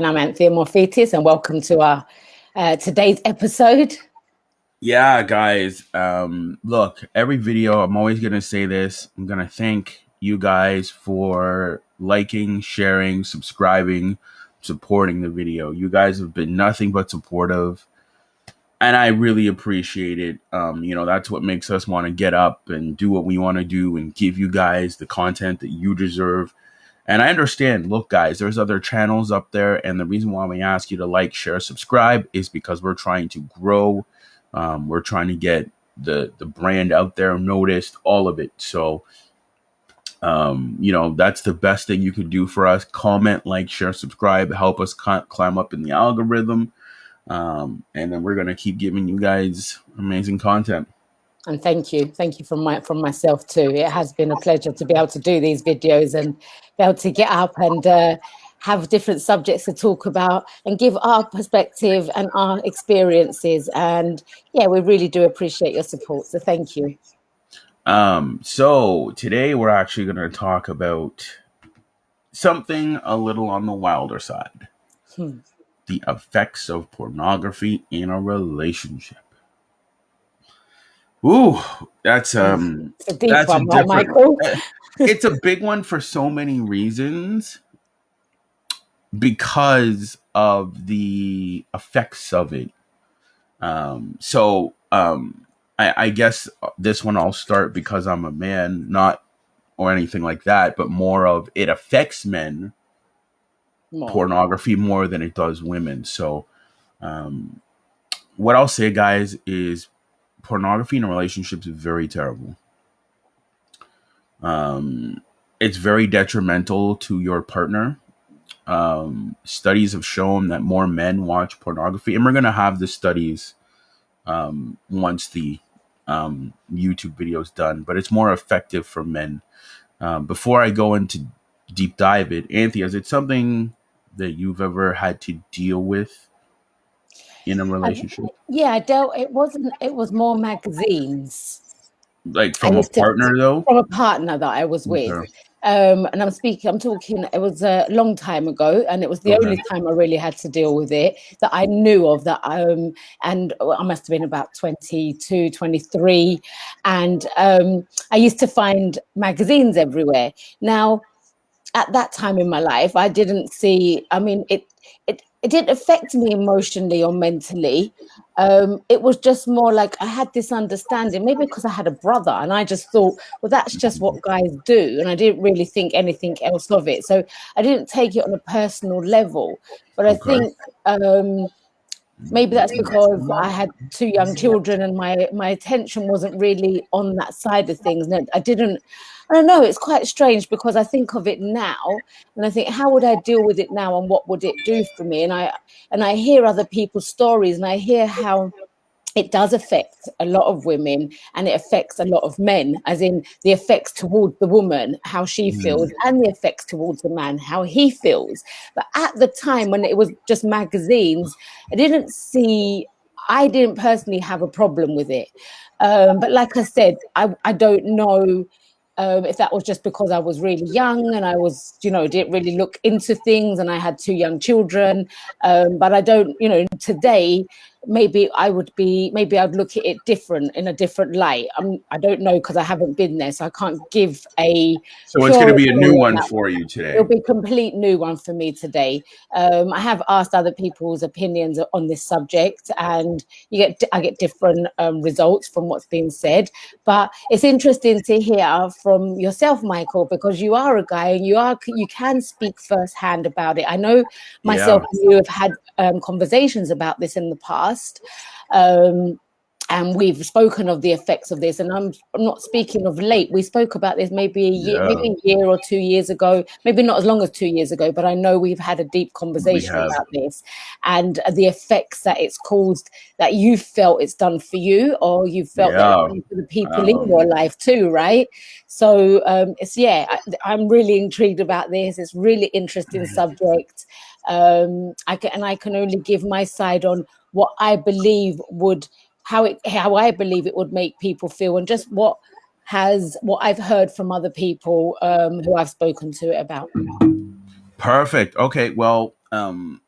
I'm Anthea Morphetis, and welcome to our today's episode. Yeah, guys. Look, every video, I'm always going to say this. I'm going to thank you guys for liking, sharing, subscribing, supporting the video. You guys have been nothing but supportive, and I really appreciate it. That's what makes us want to get up and do what we want to do and give you guys the content that you deserve. And I understand, look, guys, there's other channels up there. And the reason why we ask you to like, share, subscribe is because we're trying to grow. We're trying to get the brand out there, noticed, all of it. So, that's the best thing you can do for us. Comment, like, share, subscribe, help us climb up in the algorithm. And then we're going to keep giving you guys amazing content. And thank you from myself too. It has been a pleasure to be able to do these videos and be able to get up and have different subjects to talk about and give our perspective and our experiences. And yeah, we really do appreciate your support. So thank you. So today we're actually going to talk about something a little on the wilder side. The effects of pornography in a relationship. Ooh, that's it's a deep that's one, a Michael. It's a big one for so many reasons because of the effects of it. I guess this one I'll start because I'm a man, not or anything like that, but more of it affects men, pornography, more than it does women. So what I'll say, guys, is pornography in a relationship is very terrible. It's very detrimental to your partner. Studies have shown that more men watch pornography, and we're going to have the studies once the YouTube video is done, but it's more effective for men. Before I go into deep dive it, Anthea, is it something that you've ever had to deal with in a relationship? It was more magazines. Like from a partner, though? From a partner that I was with. Okay. And I'm talking, it was a long time ago, and it was the only time I really had to deal with it that I knew of that. And I must have been about 22, 23. And I used to find magazines everywhere. Now, at that time in my life, I didn't see, it didn't affect me emotionally or mentally. It was just more like I had this understanding, maybe because I had a brother, and I just thought, well, that's just what guys do. And I didn't really think anything else of it. So I didn't take it on a personal level. But I think maybe that's because I had two young children and my attention wasn't really on that side of things. And I don't know, it's quite strange because I think of it now and I think, how would I deal with it now and what would it do for me? And I hear other people's stories and I hear how it does affect a lot of women and it affects a lot of men, as in the effects towards the woman, how she feels, and the effects towards the man, how he feels. But at the time when it was just magazines, I didn't personally have a problem with it. But like I said, I don't know if that was just because I was really young and I was, didn't really look into things and I had two young children. But I don't, today, maybe I'd look at it different, in a different light. I don't know because I haven't been there, so I can't give a. So it's going to be a new one for you today. It'll be a complete new one for me today. I have asked other people's opinions on this subject, and I get different results from what's being said. But it's interesting to hear from yourself, Michael, because you are a guy and you can speak firsthand about it. I know myself and you have had conversations about this in the past. And we've spoken of the effects of this, and I'm not speaking of late. We spoke about this maybe a year or 2 years ago, maybe not as long as 2 years ago, but I know we've had a deep conversation about this and the effects that it's caused, that you felt it's done for you, or you felt that it's done for the people in your life too, right? So I'm really intrigued about this. It's really interesting subject. I can only give my side on what I believe how I believe it would make people feel, and just what I've heard from other people who I've spoken to it about. Perfect. Okay. Well,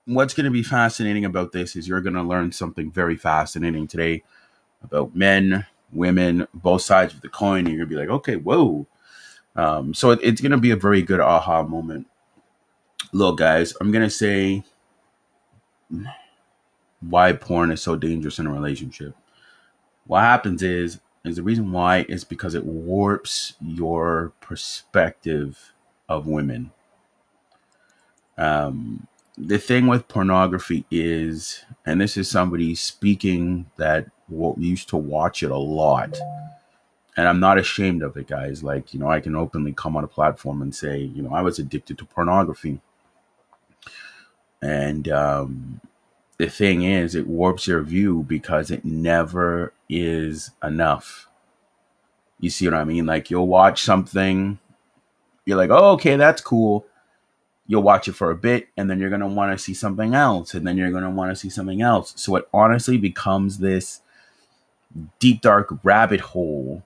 what's going to be fascinating about this is you're going to learn something very fascinating today about men, women, both sides of the coin. You're going to be like, okay, whoa. So it's going to be a very good aha moment. Look, guys, I'm going to say why porn is so dangerous in a relationship. What happens is the reason why is because it warps your perspective of women. The thing with pornography is, and this is somebody speaking that used to watch it a lot, and I'm not ashamed of it, guys. Like, I can openly come on a platform and say, I was addicted to pornography. And the thing is, it warps your view because it never is enough. You see what I mean? Like, you'll watch something, you're like, oh, okay, that's cool. You'll watch it for a bit, and then you're going to want to see something else, and then you're going to want to see something else. So it honestly becomes this deep, dark rabbit hole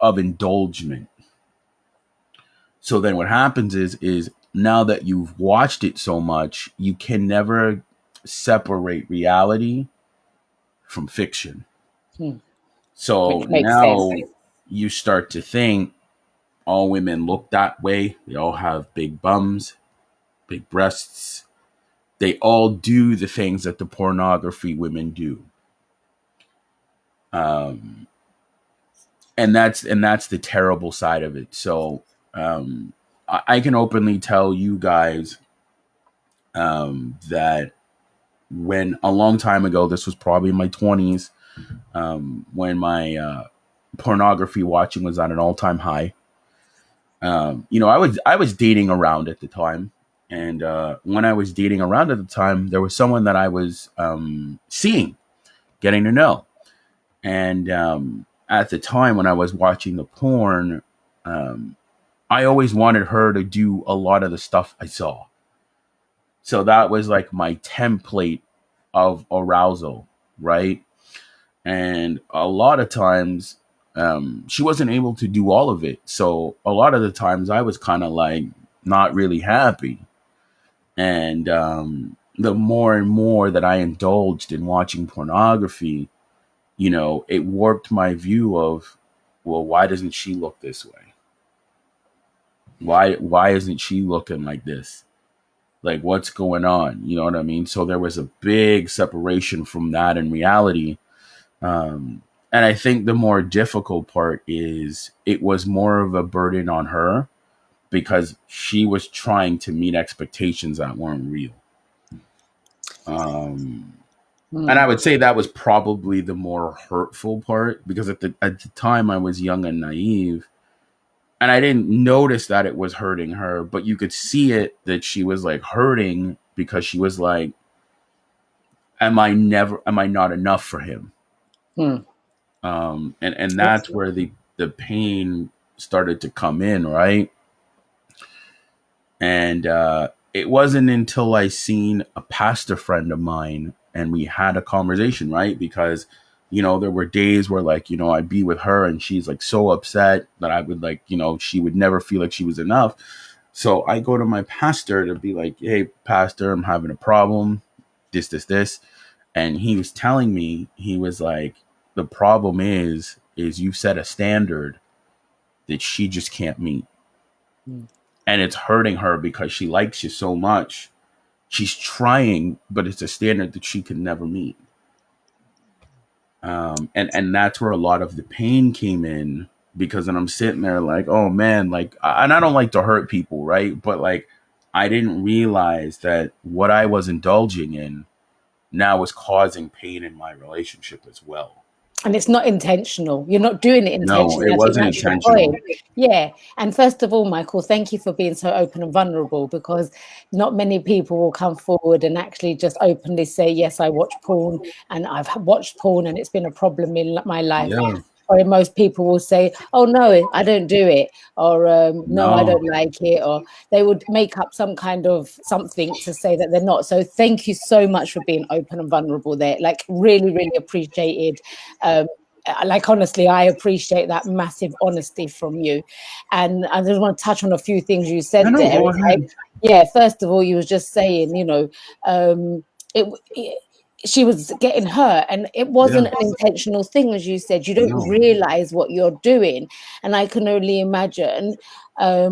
of indulgence. So then what happens is now that you've watched it so much, you can never separate reality from fiction. So Which makes sense. now you start to think all women look that way. They all have big bums, big breasts. They all do the things that the pornography women do. And that's the terrible side of it. So I can openly tell you guys that when a long time ago, this was probably in my 20s, when my pornography watching was at an all-time high. I was dating around at the time, and when I was dating around at the time, there was someone that I was seeing, getting to know, and at the time when I was watching the porn, I always wanted her to do a lot of the stuff I saw. So that was like my template of arousal, right? And a lot of times, she wasn't able to do all of it. So a lot of the times I was kind of like not really happy. And the more and more that I indulged in watching pornography, it warped my view of, well, why doesn't she look this way? Why isn't she looking like this? Like, what's going on? You know what I mean? So there was a big separation from that in reality. And I think the more difficult part is it was more of a burden on her because she was trying to meet expectations that weren't real. And I would say that was probably the more hurtful part because at the time I was young and naive, and I didn't notice that it was hurting her, but you could see it that she was like hurting because she was like, am I not enough for him? And that's where the pain started to come in, right? And it wasn't until I seen a pastor friend of mine and we had a conversation, right? Because there were days where like I'd be with her and she's like so upset that I would like she would never feel like she was enough. So I go to my pastor to be like, hey, pastor, I'm having a problem, this, and he was telling me, he was like, the problem is you set a standard that she just can't meet. And it's hurting her because she likes you so much. She's trying, but it's a standard that she can never meet. And that's where a lot of the pain came in, because then I'm sitting there like, oh man, like, and I don't like to hurt people, right? But like, I didn't realize that what I was indulging in now was causing pain in my relationship as well. And it's not intentional. You're not doing it No, intentionally. it I think wasn't that's the intentional. point. Yeah. And first of all, Michael, thank you for being so open and vulnerable, because not many people will come forward and actually just openly say, yes, I watch porn and I've watched porn and it's been a problem in my life. Yeah. Or most people will say, oh, no, I don't do it. Or no, I No. don't like it. Or they would make up some kind of something to say that they're not. So thank you so much for being open and vulnerable there. Like, really, really appreciated. like, honestly, I appreciate that massive honesty from you. And I just want to touch on a few things you I said know. there. Go It's like, ahead. yeah, first of all, you was just saying, it, she was getting hurt, and it Yeah. wasn't an intentional thing. As you said, you don't No. realize what you're doing. And I can only imagine,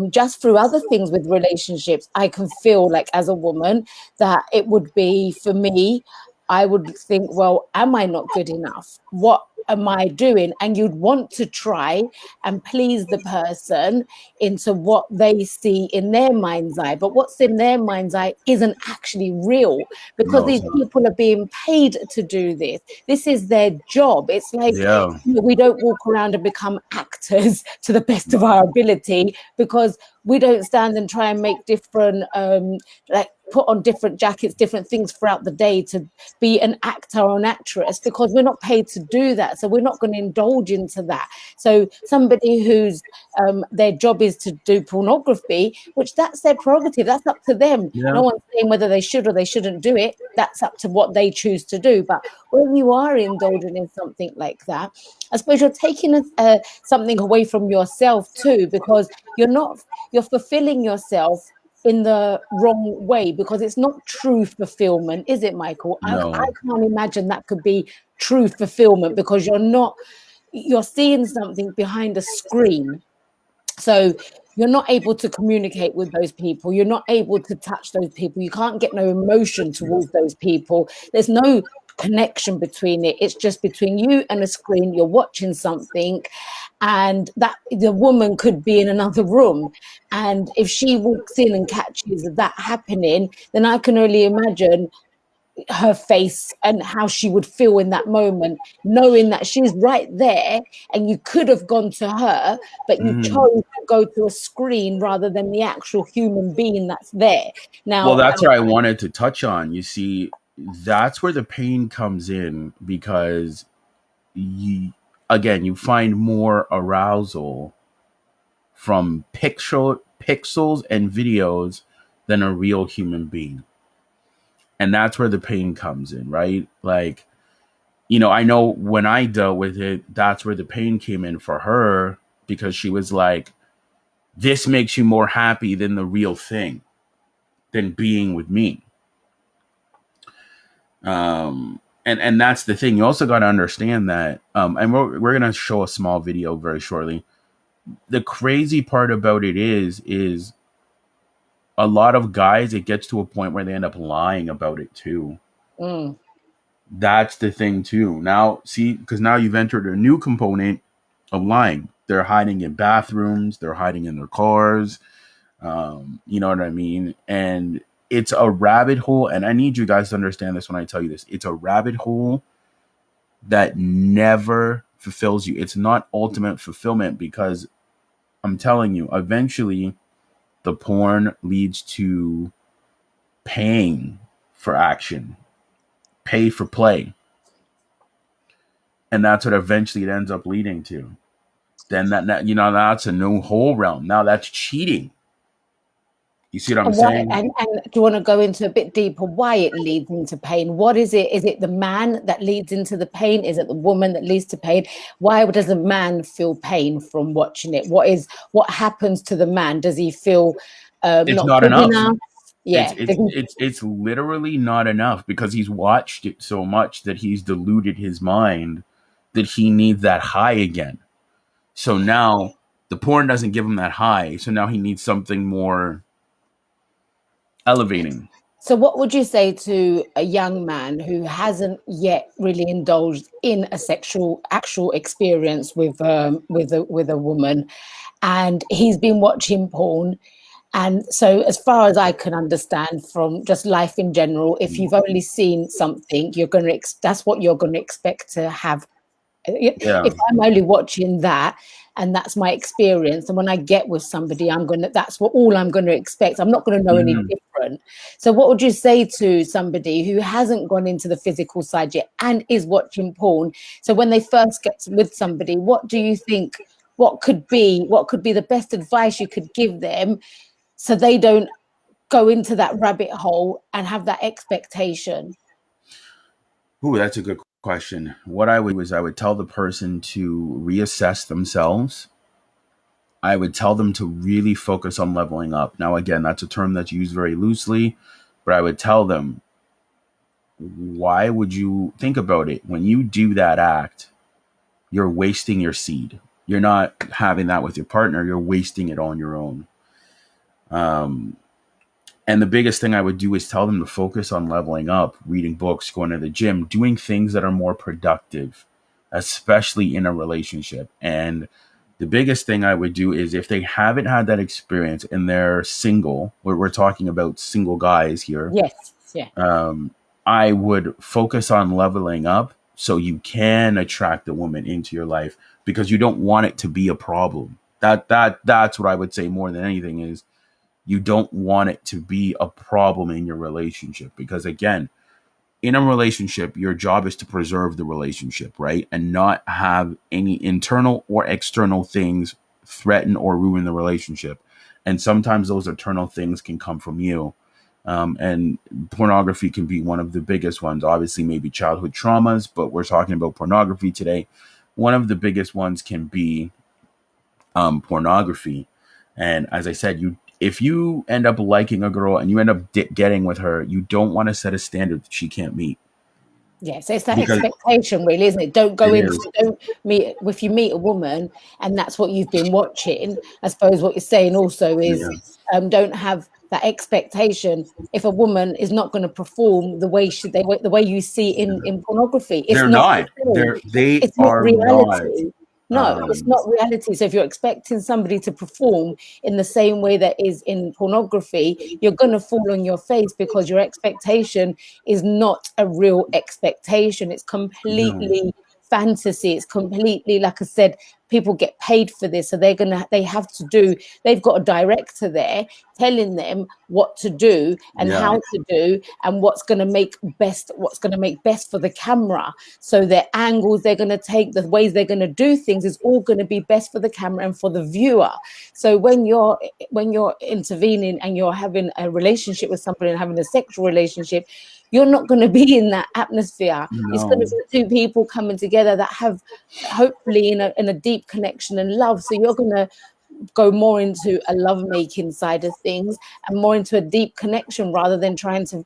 just through other things with relationships, I can feel like, as a woman, that it would be for me, I would think, well, am I not good enough? What am I doing? And you'd want to try and please the person into what they see in their mind's eye. But what's in their mind's eye isn't actually real, because No, it's these not. people are being paid to do this. This is their job. It's like, Yeah. we don't walk around and become actors to the best of our ability, because we don't stand and try and make different, like, put on different jackets, different things throughout the day to be an actor or an actress, because we're not paid to do that. So we're not going to indulge into that. So somebody whose their job is to do pornography, which that's their prerogative, that's up to them. Yeah. No one's saying whether they should or they shouldn't do it. That's up to what they choose to do. But when you are indulging in something like that, I suppose you're taking something away from yourself too, because you're fulfilling yourself in the wrong way, because it's not true fulfillment, is it, Michael? I No. can't imagine that could be true fulfillment, because you're seeing something behind a screen. So you're not able to communicate with those people. You're not able to touch those people. You can't get no emotion towards those people. There's no connection between it. It's just between you and a screen. You're watching something, and that the woman could be in another room. And if she walks in and catches that happening, then I can only imagine her face and how she would feel in that moment, knowing that she's right there and you could have gone to her, but you Mhm. chose to go to a screen rather than the actual human being that's there. Well, Now, that's what I wanted to touch on. You see, that's where the pain comes in, because you, again, you find more arousal from pixels and videos than a real human being. And that's where the pain comes in, right? Like, I know when I dealt with it, that's where the pain came in for her, because she was like, this makes you more happy than the real thing, than being with me. And that's the thing. You also got to understand that, and we're gonna show a small video very shortly. The crazy part about it is a lot of guys, it gets to a point where they end up lying about it too. mm, That's the thing too. Now, see, because now you've entered a new component of lying. They're hiding in bathrooms. They're hiding in their cars. You know what I mean? And it's a rabbit hole. And I need you guys to understand this when I tell you this. It's a rabbit hole that never fulfills you. It's not ultimate fulfillment, because I'm telling you, eventually the porn leads to paying for action, pay for play. And that's what eventually it ends up leading to. Then that's a new whole realm. Now that's cheating. You see what I'm and why? saying? And do you want to go into a bit deeper why it leads into pain? What is it? Is it the man that leads into the pain? Is it the woman that leads to pain? Why does a man feel pain from watching it? What happens to the man? Does he feel It's not not good enough. enough? It's Yeah. it's it's it's literally not enough, because he's watched it so much that he's deluded his mind that he needs that high again. So now the porn doesn't give him that high. So now he needs something more elevating. So, what would you say to a young man who hasn't yet really indulged in a sexual actual experience with a woman, and he's been watching porn? And so, as far as I can understand from just life in general, if you've only seen something, that's what you're going to expect to have. Yeah. If I'm only watching that and that's my experience, and when I get with somebody, that's what all I'm going to expect. I'm not going to know any Mhm. different. So what would you say to somebody who hasn't gone into the physical side yet and is watching porn? So when they first get with somebody, what do you think, what could be the best advice you could give them, so they don't go into that rabbit hole and have that expectation? Ooh, that's a good question. What I would do is I would tell the person to reassess themselves. I would tell them to really focus on leveling up. Now, again, that's a term that's used very loosely, but I would tell them, why would you think about it? When you do that act, you're wasting your seed. You're not having that with your partner, you're wasting it on your own. Um, and the biggest thing I would do is tell them to focus on leveling up, reading books, going to the gym, doing things that are more productive, especially in a relationship. And the biggest thing I would do is if they haven't had that experience and they're single, we're talking about single guys here, Yes, yeah. I would focus on leveling up so you can attract the woman into your life because you don't want it to be a problem. That's what I would say more than anything is you don't want it to be a problem in your relationship because again, in a relationship, your job is to preserve the relationship, right? And not have any internal or external things threaten or ruin the relationship. And sometimes those internal things can come from you. And pornography can be one of the biggest ones. Obviously, maybe childhood traumas, but we're talking about pornography today. One of the biggest ones can be pornography. And as I said, if you end up liking a girl and you end up getting with her, you don't want to set a standard that she can't meet Yes, it's that because expectation, really, isn't it? Don't go it in, is. don't meet, if you meet a woman and that's what you've been watching, I suppose what you're saying also is Yeah. don't have that expectation. If a woman is not going to perform the way the way you see in pornography, it's They're not not. true. They It's not are not. reality. No, it's Um, not reality. So if you're expecting somebody to perform in the same way that is in pornography, you're going to fall on your face because your expectation is not a real expectation. It's no. completely fantasy. It's completely, like I said, people get paid for this. So they've got a director there telling them what to do and Yeah. how to do and what's going to make best for the camera. So their angles they're going to take, the ways they're going to do things is all going to be best for the camera and for the viewer. So when you're intervening and you're having a relationship with somebody and having a sexual relationship, you're not going to be in that atmosphere. It's going to No. be two people coming together that have hopefully in a deep connection and love. So you're going to go more into a lovemaking side of things and more into a deep connection rather than trying to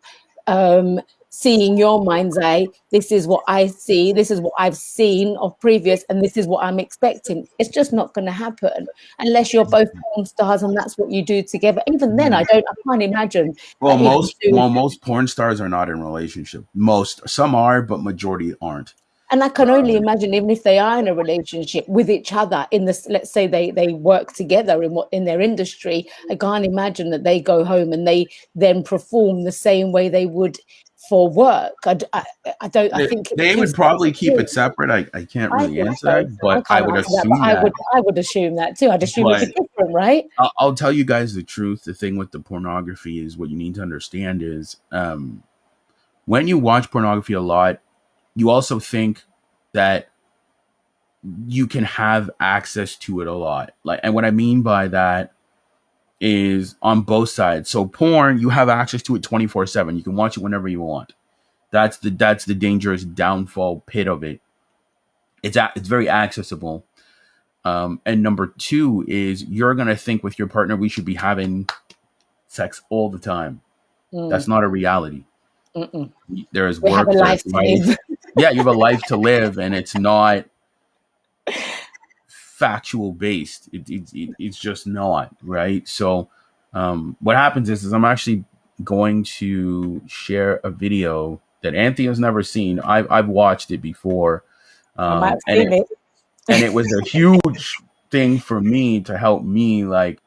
see in your mind's eye, this is what I see, this is what I've seen of previous, and this is what I'm expecting. It's just not going to happen unless you're both porn stars and that's what you do together. Even then, I can't imagine Well, that even two. most porn stars are not in relationship. Most, some are, but majority aren't. And I can only imagine, even if they are in a relationship with each other, in this, let's say they work together in their industry, I can't imagine that they go home and they then perform the same way they would for work. I don't. I think it They would gives probably keep them. it separate. I can't I really think answer so. that, I but I can't would answer that, but assume that. I would assume that too. I'd assume it'd be But different, right? I'll tell you guys the truth. The thing with the pornography is what you need to understand is when you watch pornography a lot, you also think that you can have access to it a lot. Like, and what I mean by that is on both sides. So porn, you have access to it 24/7. You can watch it whenever you want. That's the dangerous downfall pit of it. It's very accessible. And number two is you're gonna think with your partner we should be having sex all the time. Mm, That's not a reality. mm-mm. There is We have work, a there's life to life. live. Yeah, you have a life to live, and it's not factual based. It's just not right. So, what happens is I'm actually going to share a video that Anthea's never seen. I've watched it before, I might have and seen it. it was a huge thing for me to help me like.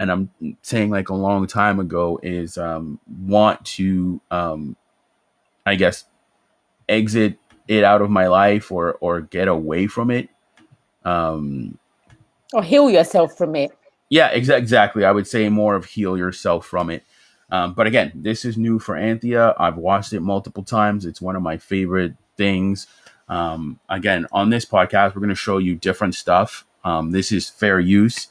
And I'm saying like a long time ago is want to I guess exit it out of my life or get away from it. Um, Or heal yourself from it. yeah, exactly. I would say more of heal yourself from it. But again, this is new for Anthea. I've watched it multiple times. It's one of my favorite things. Again, on this podcast, we're going to show you different stuff. This is fair use.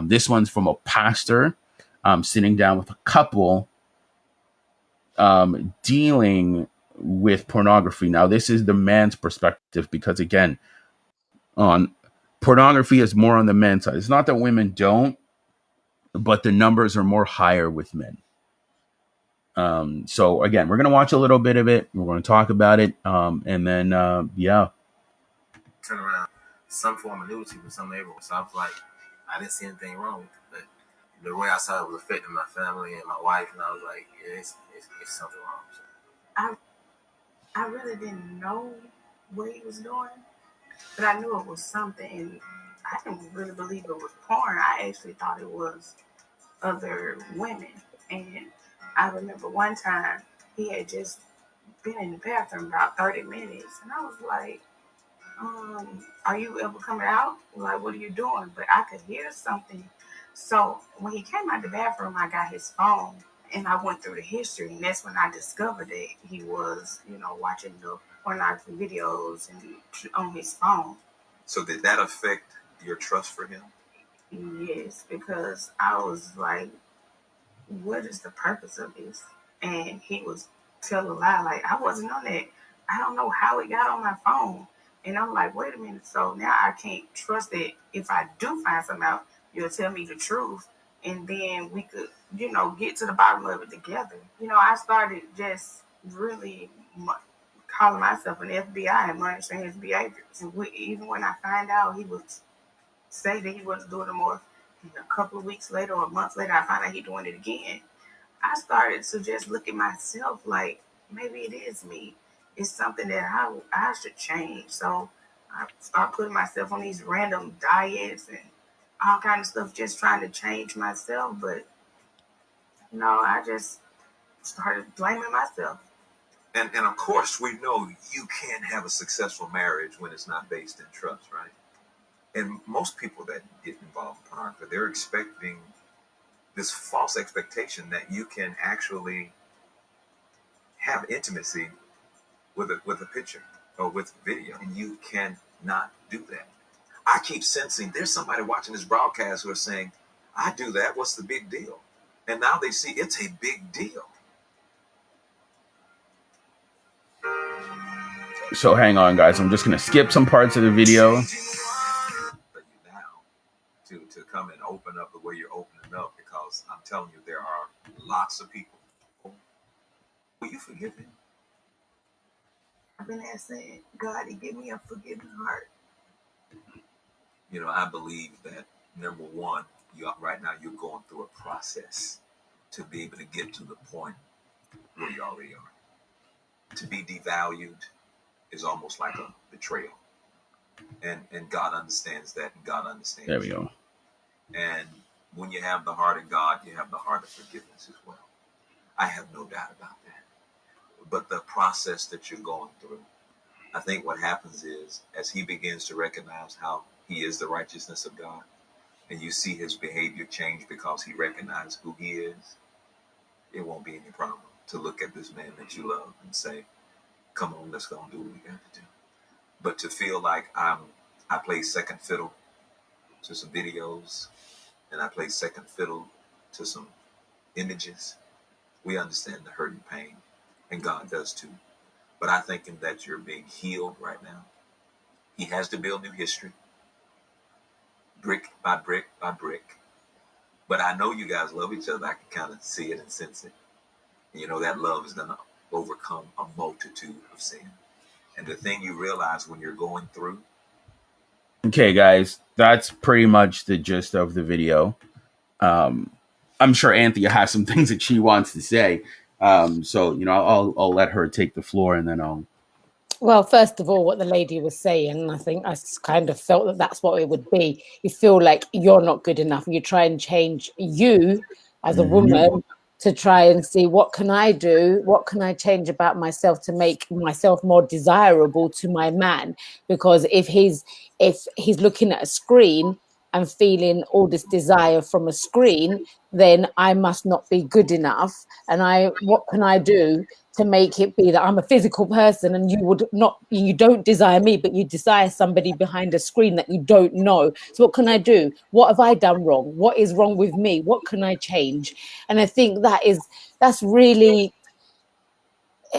This one's from a pastor sitting down with a couple dealing with pornography. Now, this is the man's perspective because, again, on pornography is more on the men's side. It's not that women don't, but the numbers are more higher with men. So again, we're gonna watch a little bit of it. We're going to talk about it, and then yeah. Turn around some form of nudity with some neighborhood. So I was like, I didn't see anything wrong with it, but the way I saw it was affecting my family and my wife, and I was like, yeah, it's something wrong. So I really didn't know what he was doing, but I knew it was something. And I didn't really believe it was porn. I actually thought it was other women. And I remember one time he had just been in the bathroom about 30 minutes, and I was like, are you ever coming out? Like, what are you doing? But I could hear something. So when he came out the bathroom, I got his phone and I went through the history, and that's when I discovered that he was, watching the pornography videos and on his phone. So did that affect your trust for him? Yes, because I was like, what is the purpose of this? And he was telling a lie, like, I wasn't on that. I don't know how it got on my phone. And I'm like, wait a minute. So now I can't trust that if I do find something out, you'll tell me the truth. And then we could, get to the bottom of it together. I started just really calling myself an FBI and monitoring his behavior. And even when I find out he would say that he wasn't doing it more, a couple of weeks later or months later, I find out he's doing it again. I started to just look at myself like maybe it is me. It's something that I should change. So I start putting myself on these random diets and all kind of stuff, just trying to change myself. But I just started blaming myself. And of course, we know you can't have a successful marriage when it's not based in trust, right? And most people that get involved in pornography, they're expecting this false expectation that you can actually have intimacy with a picture or with video, and you cannot do that. I keep sensing there's somebody watching this broadcast who are saying, I do that, what's the big deal? And now they see it's a big deal. So hang on, guys. I'm just going to skip some parts of the video. To come and open up the way you're opening up, because I'm telling you, there are lots of people. Will you forgive him? I've been asking God to give me a forgiving heart. I believe that, number one, right now you're going through a process to be able to get to the point where you already are. To be devalued is almost like a betrayal. And God understands that, and God understands. There we go. And when you have the heart of God, you have the heart of forgiveness as well. I have no doubt about that. But the process that you're going through, I think what happens is, as he begins to recognize how he is the righteousness of God, and you see his behavior change because he recognizes who he is, it won't be any problem to look at this man that you love and say, come on, let's go and do what we got to do. But to feel like I play second fiddle to some videos, and I play second fiddle to some images, we understand the hurt and pain, and God does too. But I think that you're being healed right now. He has to build new history, brick by brick by brick. But I know you guys love each other. I can kind of see it and sense it. And that love is going to overcome a multitude of sin. And the thing you realize when you're going through. Okay, guys, that's pretty much the gist of the video. I'm sure Anthea has some things that she wants to say. So I'll let her take the floor, and then I'll. Well, first of all, what the lady was saying, I think I kind of felt that that's what it would be. You feel like you're not good enough. You try and change you as a woman to try and see what can I do? What can I change about myself to make myself more desirable to my man? Because if he's looking at a screen and feeling all this desire from a screen, then I must not be good enough. And what can I do to make it be that I'm a physical person and you don't desire me, but you desire somebody behind a screen that you don't know. So what can I do? What have I done wrong? What is wrong with me? What can I change? And I think that's really,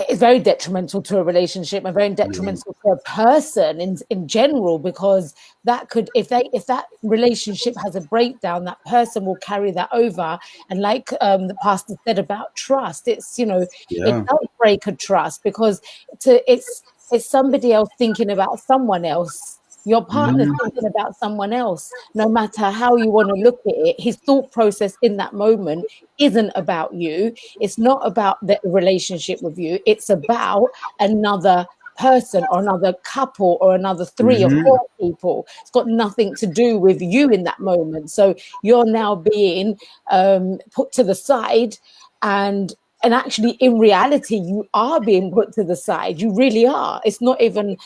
it's very detrimental to a relationship and very detrimental to a person in general, because that could, if that relationship has a breakdown, that person will carry that over. And like the pastor said about trust, it's, it Yeah. does break a trust, because it's somebody else thinking about someone else. Your partner's thinking about someone else. No matter how you want to look at it, his thought process in that moment isn't about you. It's not about the relationship with you. It's about another person or another couple or another 3 or 4 people. It's got nothing to do with you in that moment. So you're now being put to the side, and actually, in reality, you are being put to the side. You really are. It's not even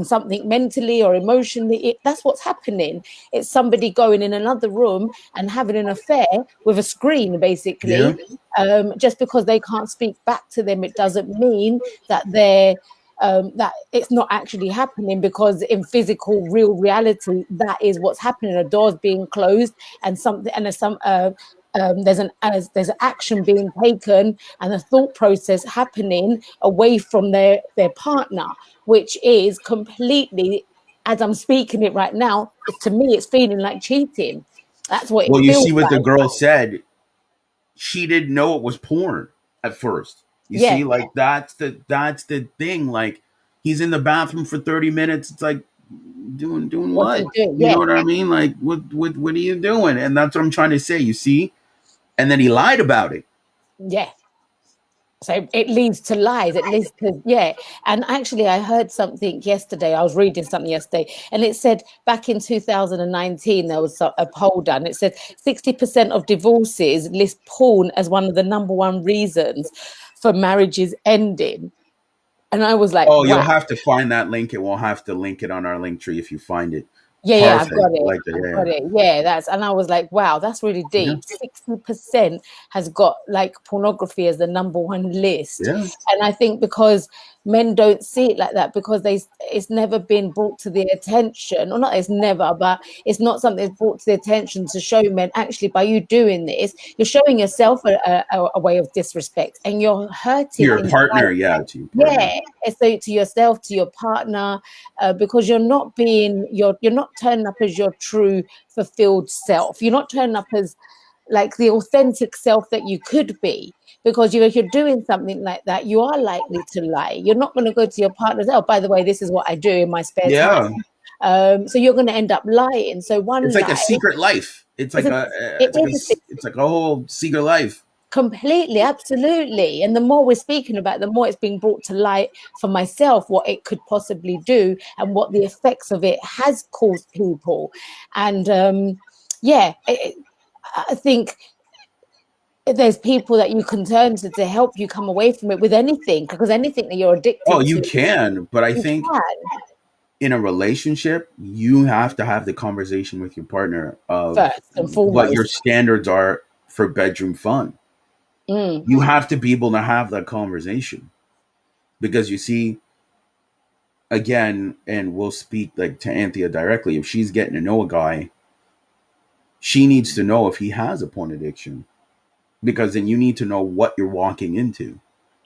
something mentally or emotionally. That's what's happening. It's somebody going in another room and having an affair with a screen, basically. Just because they can't speak back to them, it doesn't mean that that it's not actually happening, because in physical, real reality, that is what's happening. A door's being closed, and there's an action being taken and a thought process happening away from their partner, which is completely, as I'm speaking it right now, to me, it's feeling like cheating. That's what it Well, you feels see what the like. girl said. She didn't know it was porn at first. You Yeah. see, like that's the thing. Like he's in the bathroom for 30 minutes. It's like doing What's what? he doing? You know Yeah. what I mean? Like what are you doing? And that's what I'm trying to say. You see? And then he lied about it. Yeah. So it leads to lies. It leads to, yeah. And actually, I heard something yesterday. I was reading something yesterday, and it said back in 2019, there was a poll done. It said 60% of divorces list porn as one of the number one reasons for marriages ending. And I was like, Oh, you'll wow. have to find that link, and we'll have to link it on our link tree if you find it. Yeah, I've Perfect. got it. Like I've that. got it. Yeah, and I was like, wow, that's really Yeah. deep. 60% has got like pornography as the number one list. Yeah. And I think because men don't see it like that, because it's never been brought to their attention, or not, it's never, but it's not something that's brought to their attention to show men, actually, by you doing this, you're showing yourself a way of disrespect, and you're To hurting your inside. partner, yeah, to your partner. Yeah, so to yourself, to your partner, because you're not turning up as your true fulfilled self. You're not turning up as like the authentic self that you could be, because if you're doing something like that, you are likely to lie. You're not going to go to your partner and say, oh, by the way, this is what I do in my spare time. Yeah. So you're going to end up lying. So It's one like a lie secret life. It's is like a, a it is a it's like a whole secret life. completely, absolutely. And the more we're speaking about it, the more it's being brought to light for myself, what it could possibly do and what the effects of it has caused people. And yeah, I think there's people that you can turn to help you come away from it with anything, because anything that you're Oh, addicted you to, can, but I you think can, in a relationship, you have to have the conversation with your partner of first and what your foremost. standards are for bedroom fun. Mm, You have to be able to have that conversation because you see, again, and we'll speak like to Anthea directly. If she's getting to know a guy, she needs to know if he has a porn addiction because then you need to know what you're walking into.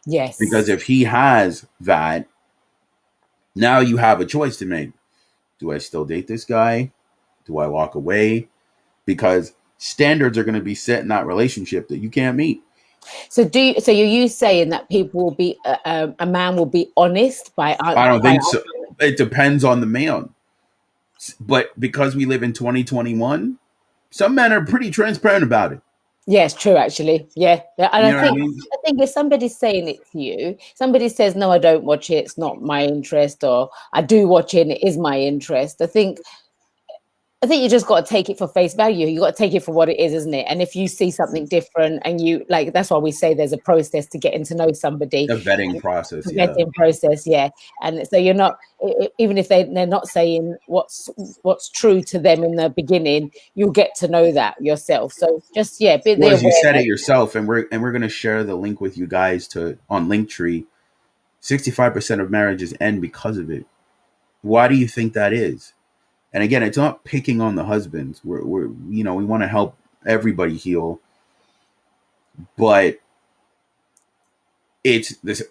Because yes. if he has that, now you have a choice to make. Do I still date this guy? Do I walk away? Because standards are going to be set in that relationship that you can't meet. So so are you saying that people will be a man will be honest I don't by think so. It depends on the man. But because we live in 2021, some men are pretty transparent about it. yes, true, actually. Yeah. Yeah. And You know what I mean? I think if somebody's saying it to you, somebody says, no, I don't watch it, it's not my interest, or I do watch it and it is my interest. I think you just got to take it for face value. You got to take it for what it is, isn't it? And if you see something different, and you like, that's why we say there's a process to getting to know somebody. The vetting process, yeah. Vetting process, yeah. And so you're not, even if they're not saying what's true to them in the beginning, you'll get to know that yourself. So just, yeah, be the Well, as you said awareness. it yourself, and we're gonna share the link with you guys to on Linktree. 65% of marriages end because of it. Why do you think that is? And again, it's not picking on the husbands. We're we want to help everybody heal, but it's this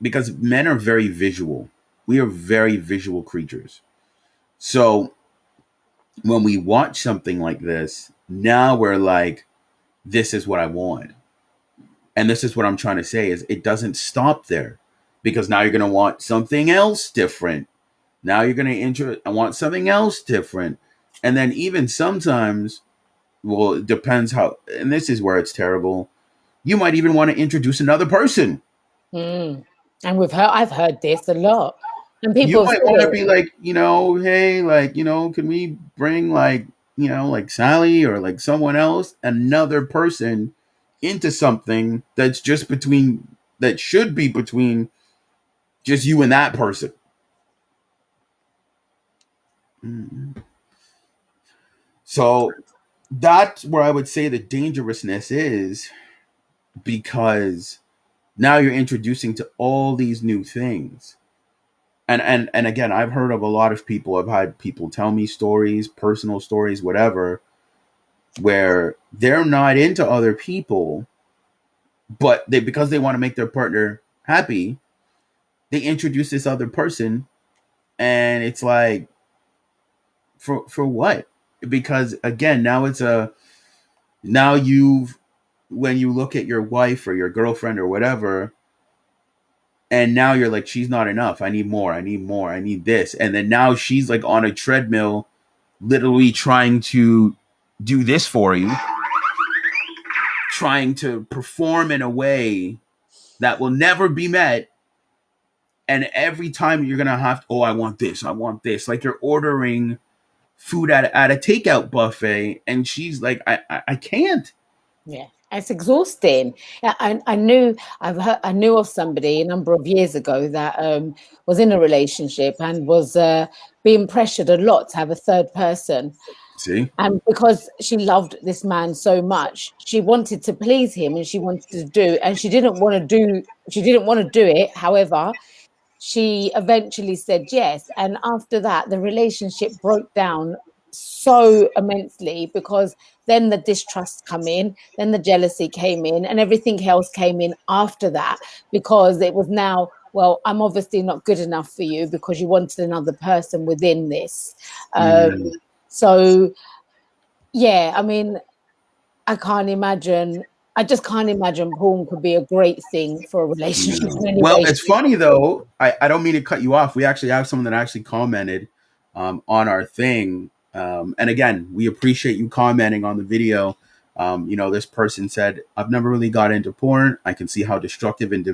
because men are very visual. We are very visual creatures. So when we watch something like this, now we're like, this is what I want. And this is what I'm trying to say is it doesn't stop there, because now you're going to want something else different. Now you're going to I want something else different. And then even sometimes, well, it depends how, and this is where it's terrible. You might even want to introduce another person. Mm. And I've heard this a lot. And You people have might said want to it. be like, hey, like, can we bring like, like Sally or like someone else, another person into something that's just that should be between just you and that person. Mm. So that's where I would say the dangerousness is, because now you're introducing to all these new things. And again, I've heard of a lot of people, I've had people tell me stories, personal stories, whatever, where they're not into other people, but because they want to make their partner happy, they introduce this other person, and it's like, for what? Because again, now you've when you look at your wife or your girlfriend or whatever, and now you're like, she's not enough. I need more. I need more. I need this. And then now she's like on a treadmill, literally trying to do this for you, trying to perform in a way that will never be met. And every time you're gonna have, oh, I want this, I want this. Like you're ordering food at a takeout buffet, and she's like, I can't. Yeah, it's exhausting. I knew of somebody a number of years ago that was in a relationship and was being pressured a lot to have a third person. See? And because she loved this man so much, she wanted to please him and she wanted to do, and she didn't want to do it. However, she eventually said yes. And after that, the relationship broke down so immensely, because then the distrust come in, then the jealousy came in, and everything else came in after that, because it was now, well, I'm obviously not good enough for you because you wanted another person within this. Mm. So yeah, I mean, I can't imagine. I just can't imagine porn could be a great thing for a relationship No. in any Well, way. it's funny though. I don't mean to cut you off. We actually have someone that actually commented on our thing. And again, we appreciate you commenting on the video. This person said, I've never really got into porn. I can see how destructive and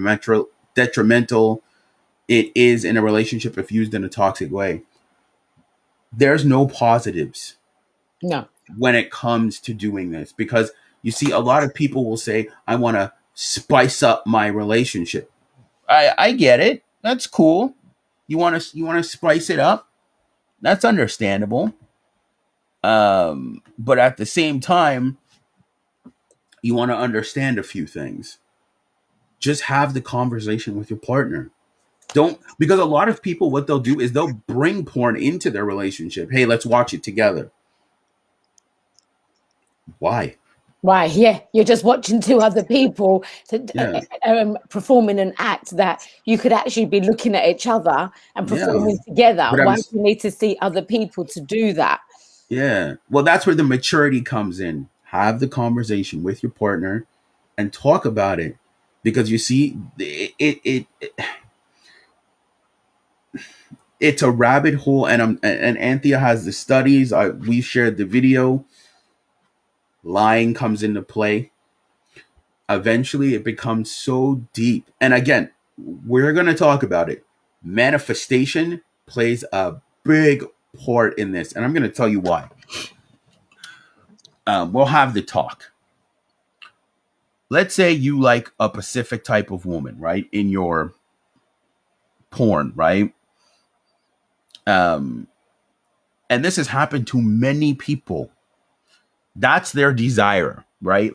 detrimental it is in a relationship if used in a toxic way. There's no positives No. when it comes to doing this, because you see, a lot of people will say, I want to spice up my relationship. I get it. That's cool. You want to spice it up. That's understandable. But at the same time, you want to understand a few things. Just have the conversation with your partner. Don't, because a lot of people, what they'll do is they'll bring porn into their relationship. Hey, let's watch it together. Why? Right, yeah, you're just watching two other people Yeah, performing an act that you could actually be looking at each other and yeah. performing together. But Why do you need to see other people to do that? yeah. Well, that's where the maturity comes in. Have the conversation with your partner and talk about it, because you see, it's a rabbit hole, and Anthea has the studies. We shared the video. Lying comes into play. Eventually, it becomes so deep. And again, we're going to talk about it. Manifestation plays a big part in this, and I'm going to tell you why. We'll have the talk. Let's say you like a specific type of woman, right? In your porn, right? Um, and this has happened to many people. That's their desire, right?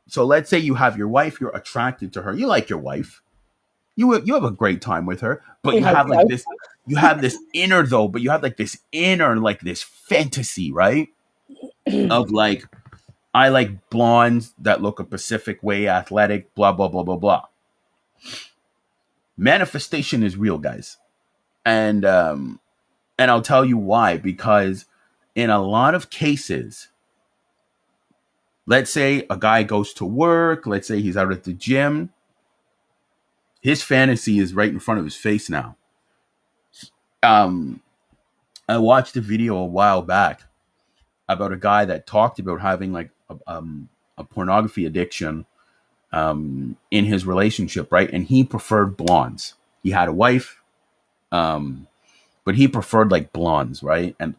So let's say you have your wife, you're attracted to her, you like your wife, you have a great time with her, but We hope you have this inner though, but you have like this inner, like this fantasy, right? so. Of like, I like blondes that look a specific way, athletic, blah blah blah blah blah. Manifestation is real, guys. And I'll tell you why. Because in a lot of cases, let's say a guy goes to work, let's say he's out at the gym, his fantasy is right in front of his face now. I watched a video a while back about a guy that talked about having like a pornography addiction in his relationship, right? And he preferred blondes. He had a wife, but he preferred like blondes, right? And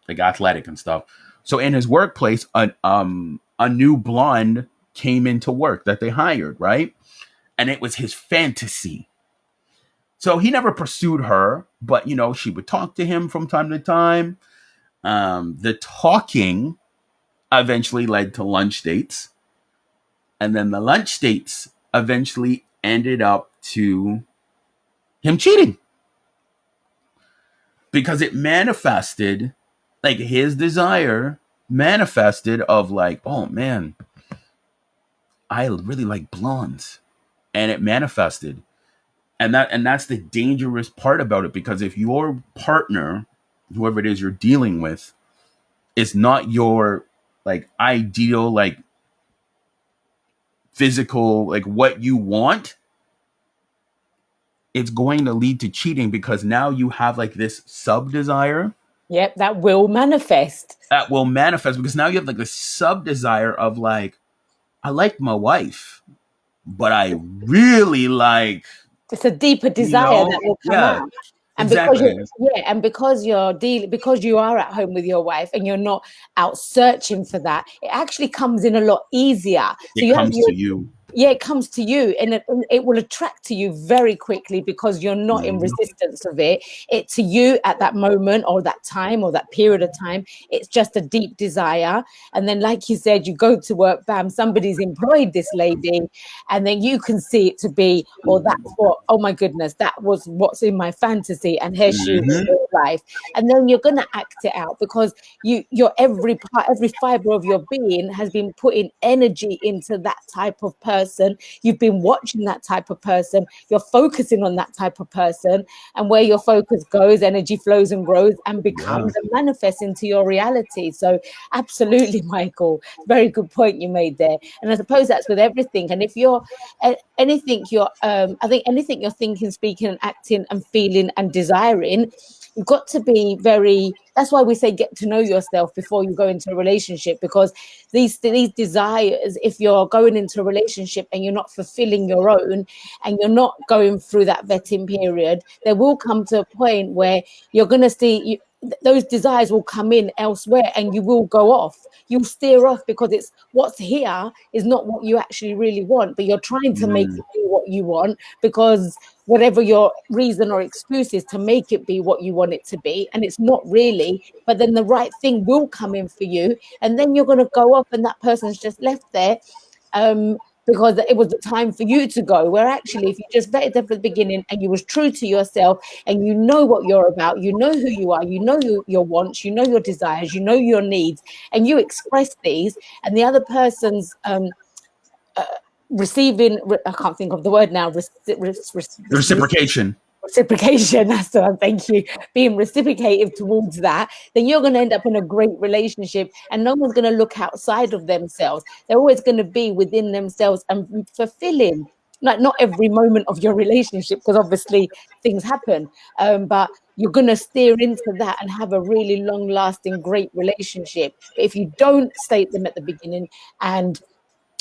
like athletic and stuff. So in his workplace, a new blonde came into work that they hired, right? And it was his fantasy. So he never pursued her, but you know, she would talk to him from time to time. The talking eventually led to lunch dates. And then the lunch dates eventually ended up to him cheating. Because it manifested, like his desire manifested of like, oh man, I really like blondes. And it manifested. And that's the dangerous part about it, because if your partner, whoever it is you're dealing with, is not your like ideal, like physical, like what you want, it's going to lead to cheating, because now you have like this sub desire. Yep, that will manifest. That will manifest because now you have like a sub desire of like, I like my wife, but I really like, It's a deeper desire that will come out. And exactly. because you are at home with your wife and you're not out searching for that, it actually comes in a lot easier. It comes to you. Yeah, it comes to you, and it will attract to you very quickly because you're not in resistance of it. It to you at that moment or that time or that period of time, it's just a deep desire. And then, like you said, you go to work, bam, somebody's employed this lady, and then you can see it to be, or that's what, oh my goodness, that was what's in my fantasy, and here she is in real life. And then you're gonna act it out because your every fiber of your being has been putting energy into that type of person. You've been watching that type of person, you're focusing on that type of person, and where your focus goes, energy flows and grows and becomes and manifests into your reality. So absolutely, Michael, very good point you made there. And I suppose that's with everything. And if you're I think anything you're thinking, speaking and acting and feeling and desiring, you've got to be very, that's why we say get to know yourself before you go into a relationship, because these desires, if you're going into a relationship and you're not fulfilling your own and you're not going through that vetting period, there will come to a point where you're going to see those desires will come in elsewhere and you will go off. You'll steer off because it's what's here is not what you actually really want, but you're trying to make it be what you want because whatever your reason or excuse is to make it be what you want it to be, and it's not really. But then the right thing will come in for you, and then you're going to go off and that person's just left there because it was the time for you to go, where actually if you just vetted them from the beginning and you was true to yourself and you know what you're about, you know who you are, you know your wants, you know your desires, you know your needs, and you express these, and the other person's receiving, I can't think of the word now, Reciprocation. That's the one, thank you, being reciprocative towards that, then you're going to end up in a great relationship, and no one's going to look outside of themselves. They're always going to be within themselves and fulfilling, like not every moment of your relationship, because obviously things happen, but you're going to steer into that and have a really long lasting great relationship. But if you don't state them at the beginning and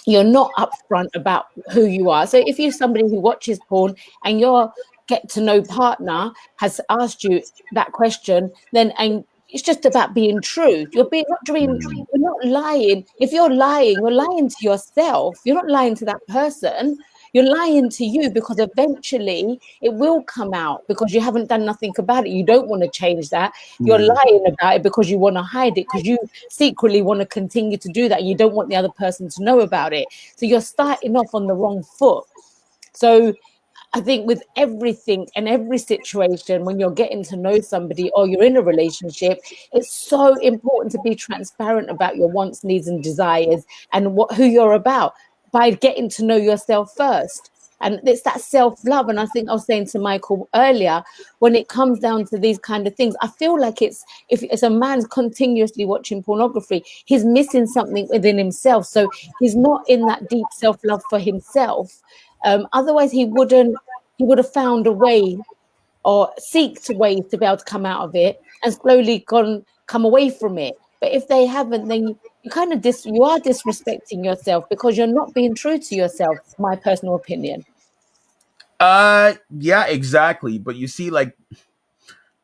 you're not upfront about who you are, so if you're somebody who watches porn and your get to know partner has asked you that question, then and it's just about being true. You're not lying. If you're lying to yourself. You're not lying to that person. You're lying to you, because eventually it will come out because you haven't done nothing about it. You don't want to change that. You're lying about it because you want to hide it, because you secretly want to continue to do that. You don't want the other person to know about it. So you're starting off on the wrong foot. So I think with everything and every situation, when you're getting to know somebody or you're in a relationship, it's so important to be transparent about your wants, needs and desires and who you're about by getting to know yourself first. And it's that self-love. And I think I was saying to Michael earlier, when it comes down to these kind of things, I feel like if a man's continuously watching pornography, he's missing something within himself. So he's not in that deep self-love for himself. Otherwise he would have found a way or seeked ways to be able to come out of it and slowly come away from it. But if they haven't, then you kind of you are disrespecting yourself because you're not being true to yourself. My personal opinion. Yeah, exactly. But you see, like,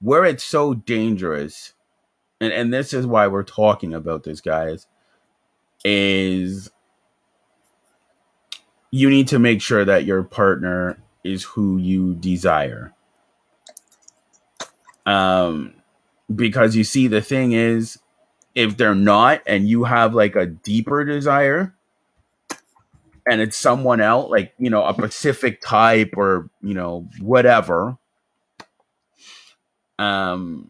where it's so dangerous, and this is why we're talking about this, guys, is you need to make sure that your partner is who you desire. Because you see, the thing is, if they're not, and you have like a deeper desire, and it's someone else, like, you know, a specific type or, you know, whatever, you're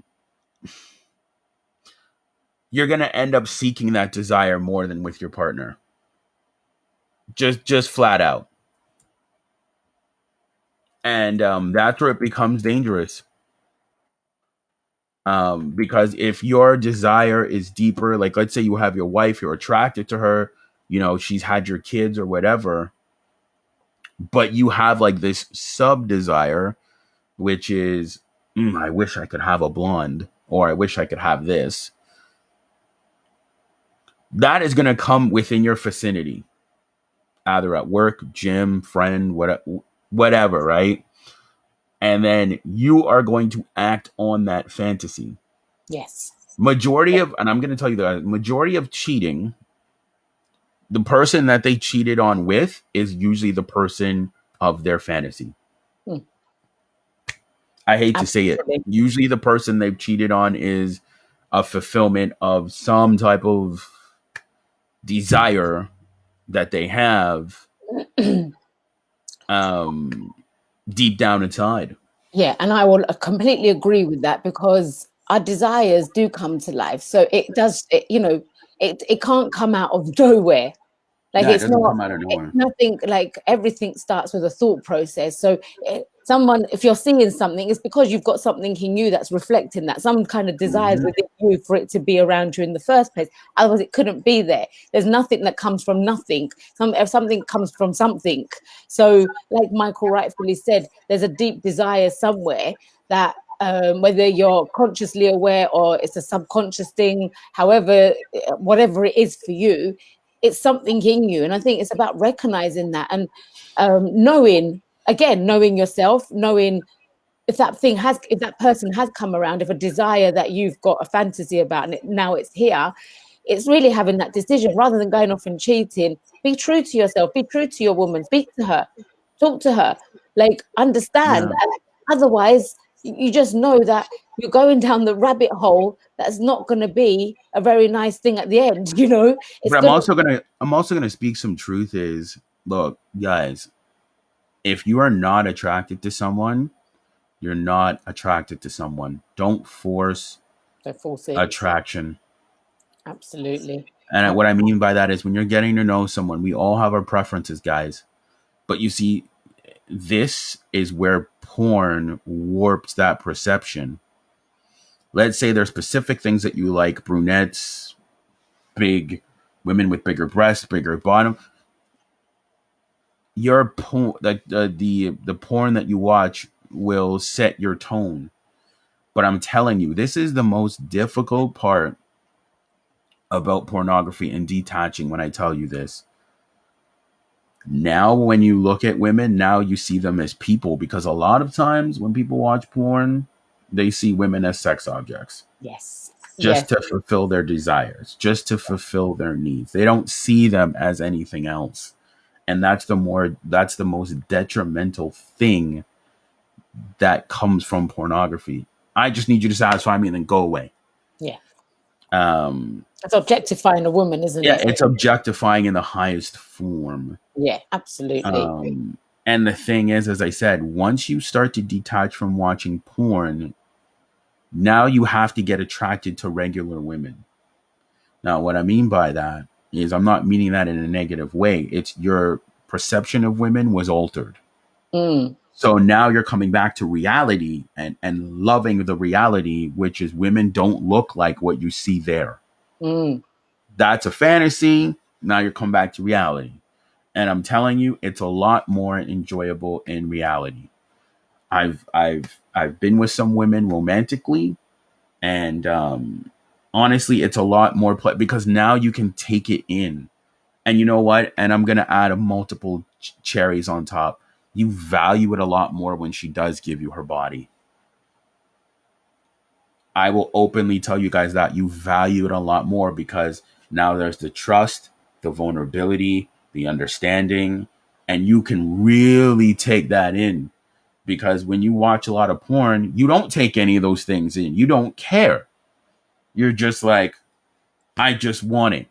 gonna end up seeking that desire more than with your partner. Just flat out. And that's where it becomes dangerous. Because if your desire is deeper, like let's say you have your wife, you're attracted to her, you know, she's had your kids or whatever, but you have like this sub desire, which is, I wish I could have a blonde, or I wish I could have this. That is going to come within your vicinity, either at work, gym, friend, whatever, right? And then you are going to act on that fantasy. Yes. Majority of, and I'm going to tell you the majority of cheating, the person that they cheated on with is usually the person of their fantasy. I hate to say it. Usually the person they've cheated on is a fulfillment of some type of desire that they have deep down inside. Yeah, and I will completely agree with that, because our desires do come to life. So it does, it can't come out of nowhere. Like, it it's doesn't not, come out of nowhere. nothing, like everything starts with a thought process. So if you're seeing something, it's because you've got something in you that's reflecting that, some kind of desires within you for it to be around you in the first place. Otherwise it couldn't be there. There's nothing that comes from nothing. If something comes from something. So like Michael rightfully said, there's a deep desire somewhere that, whether you're consciously aware or it's a subconscious thing, however, whatever it is for you, it's something in you. And I think it's about recognizing that and knowing yourself, knowing if that person has come around, if a desire that you've got a fantasy about and now it's here, it's really having that decision rather than going off and cheating. Be true to yourself, be true to your woman, speak to her, talk to her, like, understand. Otherwise you just know that you're going down the rabbit hole that's not going to be a very nice thing at the end, But I'm also gonna speak some truth. Is, look, guys, if you are not attracted to someone, you're not attracted to someone. Don't force it. Attraction. Absolutely. And what I mean by that is, when you're getting to know someone, we all have our preferences, guys. But you see, this is where porn warps that perception. Let's say there's specific things that you like: brunettes, big women with bigger breasts, bigger bottom. Your porn, the porn that you watch will set your tone. But I'm telling you, this is the most difficult part about pornography and detaching when I tell you this. Now, when you look at women, now you see them as people, because a lot of times when people watch porn, they see women as sex objects. Yes. Just to fulfill their desires, just to fulfill their needs. They don't see them as anything else. And that's the most detrimental thing that comes from pornography. I just need you to satisfy me and then go away. Yeah. It's objectifying a woman, isn't it? Yeah, it's objectifying in the highest form. Yeah, absolutely. And the thing is, as I said, once you start to detach from watching porn, now you have to get attracted to regular women. Now, what I mean by that is, I'm not meaning that in a negative way. It's your perception of women was altered. Mm, So now you're coming back to reality and loving the reality, which is women don't look like what you see there. mm. That's a fantasy. Now you're coming back to reality. And I'm telling you, it's a lot more enjoyable in reality. I've been with some women romantically, and honestly, it's a lot more because now you can take it in. And you know what? And I'm gonna add a multiple cherries on top. You value it a lot more when she does give you her body. I will openly tell you guys that you value it a lot more because now there's the trust, the vulnerability, the understanding, and you can really take that in. Because when you watch a lot of porn, you don't take any of those things in. You don't care. You're just like, I just want it.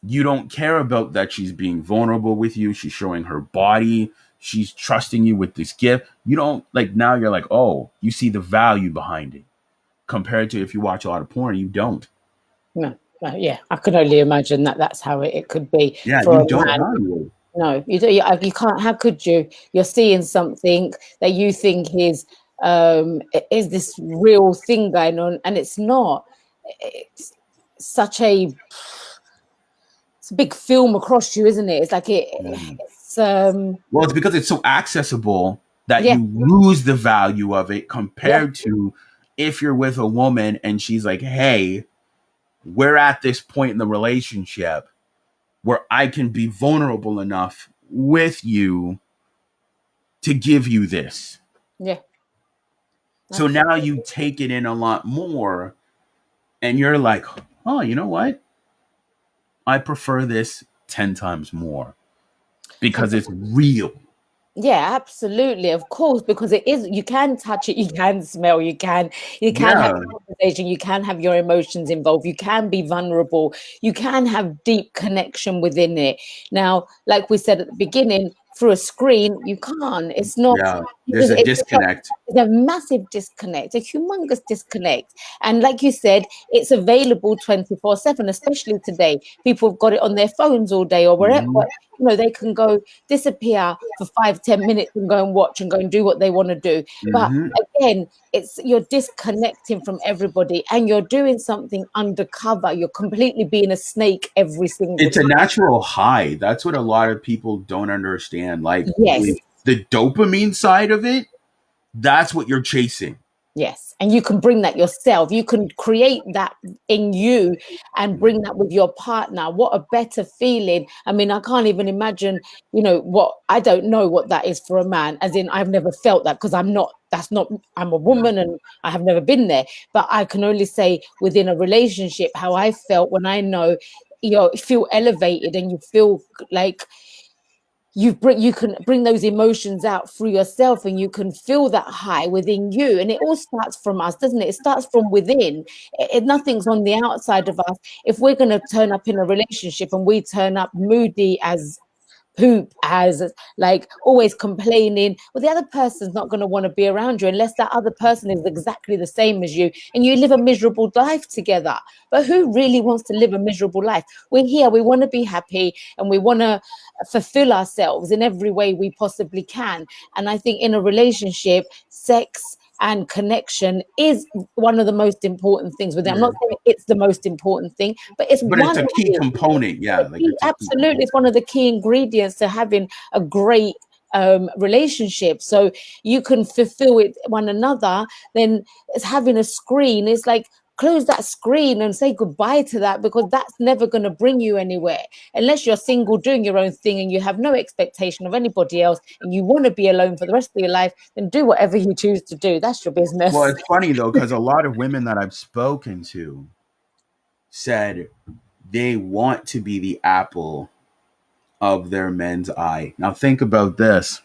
You don't care about that she's being vulnerable with you. She's showing her body. She's trusting you with this gift. You don't like now you're like, oh, you see the value behind it. Compared to if you watch a lot of porn, you don't. No, no, yeah, I can only imagine that that's how it could be Yeah, for you a don't man. value it. No, you do. You can't. How could you? You're seeing something that you think is this real thing going on, and it's not. It's such a it's a big film across you, isn't it? It's like Mm. it's Well, it's because it's so accessible that yeah, you lose the value of it yeah, compared to if you're with a woman and she's like, hey, we're at this point in the relationship where I can be vulnerable enough with you to give you this. yeah. So now Absolutely. you take it in a lot more and you're like, oh, you know what? I prefer this 10 times more because it's real. Yeah, absolutely. Of course, because it is, you can touch it, you can smell, you can have Yeah. a conversation, you can have your emotions involved, you can be vulnerable, you can have deep connection within it. Now, like we said at the beginning, through a screen, you can't. It's not, Yeah. There's a it's not, disconnect. there's a massive disconnect, a humongous disconnect. And like you said, it's available 24/7, especially today. People have got it on their phones all day or wherever, Mm-hmm. they can go disappear for 5-10 minutes and go and watch and go and do what they want to do. But Mm-hmm. again, it's you're disconnecting from everybody and you're doing something undercover. You're completely being a snake every single It's a time. natural high. That's what a lot of people don't understand. Like Yes. the dopamine side of it, that's what you're chasing. Yes, and you can bring that yourself. You can create that in you and bring that with your partner. What a better feeling. I mean, I can't even imagine, what I don't know what that is for a man, as in I've never felt that because I'm a woman and I have never been there. But I can only say within a relationship how I felt when I know, feel elevated and you feel like you can bring those emotions out through yourself and you can feel that high within you, and it all starts from us, doesn't it? It starts from within. Nothing's on the outside of us. If we're going to turn up in a relationship and we turn up moody as poop, as like always complaining, well, the other person's not going to want to be around you unless that other person is exactly the same as you and you live a miserable life together. But who really wants to live a miserable life? We're here, we want to be happy and we want to fulfill ourselves in every way we possibly can. And I think in a relationship, sex and connection is one of the most important things with it. I'm Yeah. not saying it's the most important thing, but it's But it's one a of key it. component. Yeah. Like it's a key Absolutely, component. it's one of the key ingredients to having a great relationship. So you can fulfill it one another. Then it's having a screen. It's like close that screen and say goodbye to that, because that's never going to bring you anywhere unless you're single doing your own thing and you have no expectation of anybody else and you want to be alone for the rest of your life. Then do whatever you choose to do. That's your Well, business. it's funny though, because a lot of women that I've spoken to said they want to be the apple of their men's eye. Now, think about this: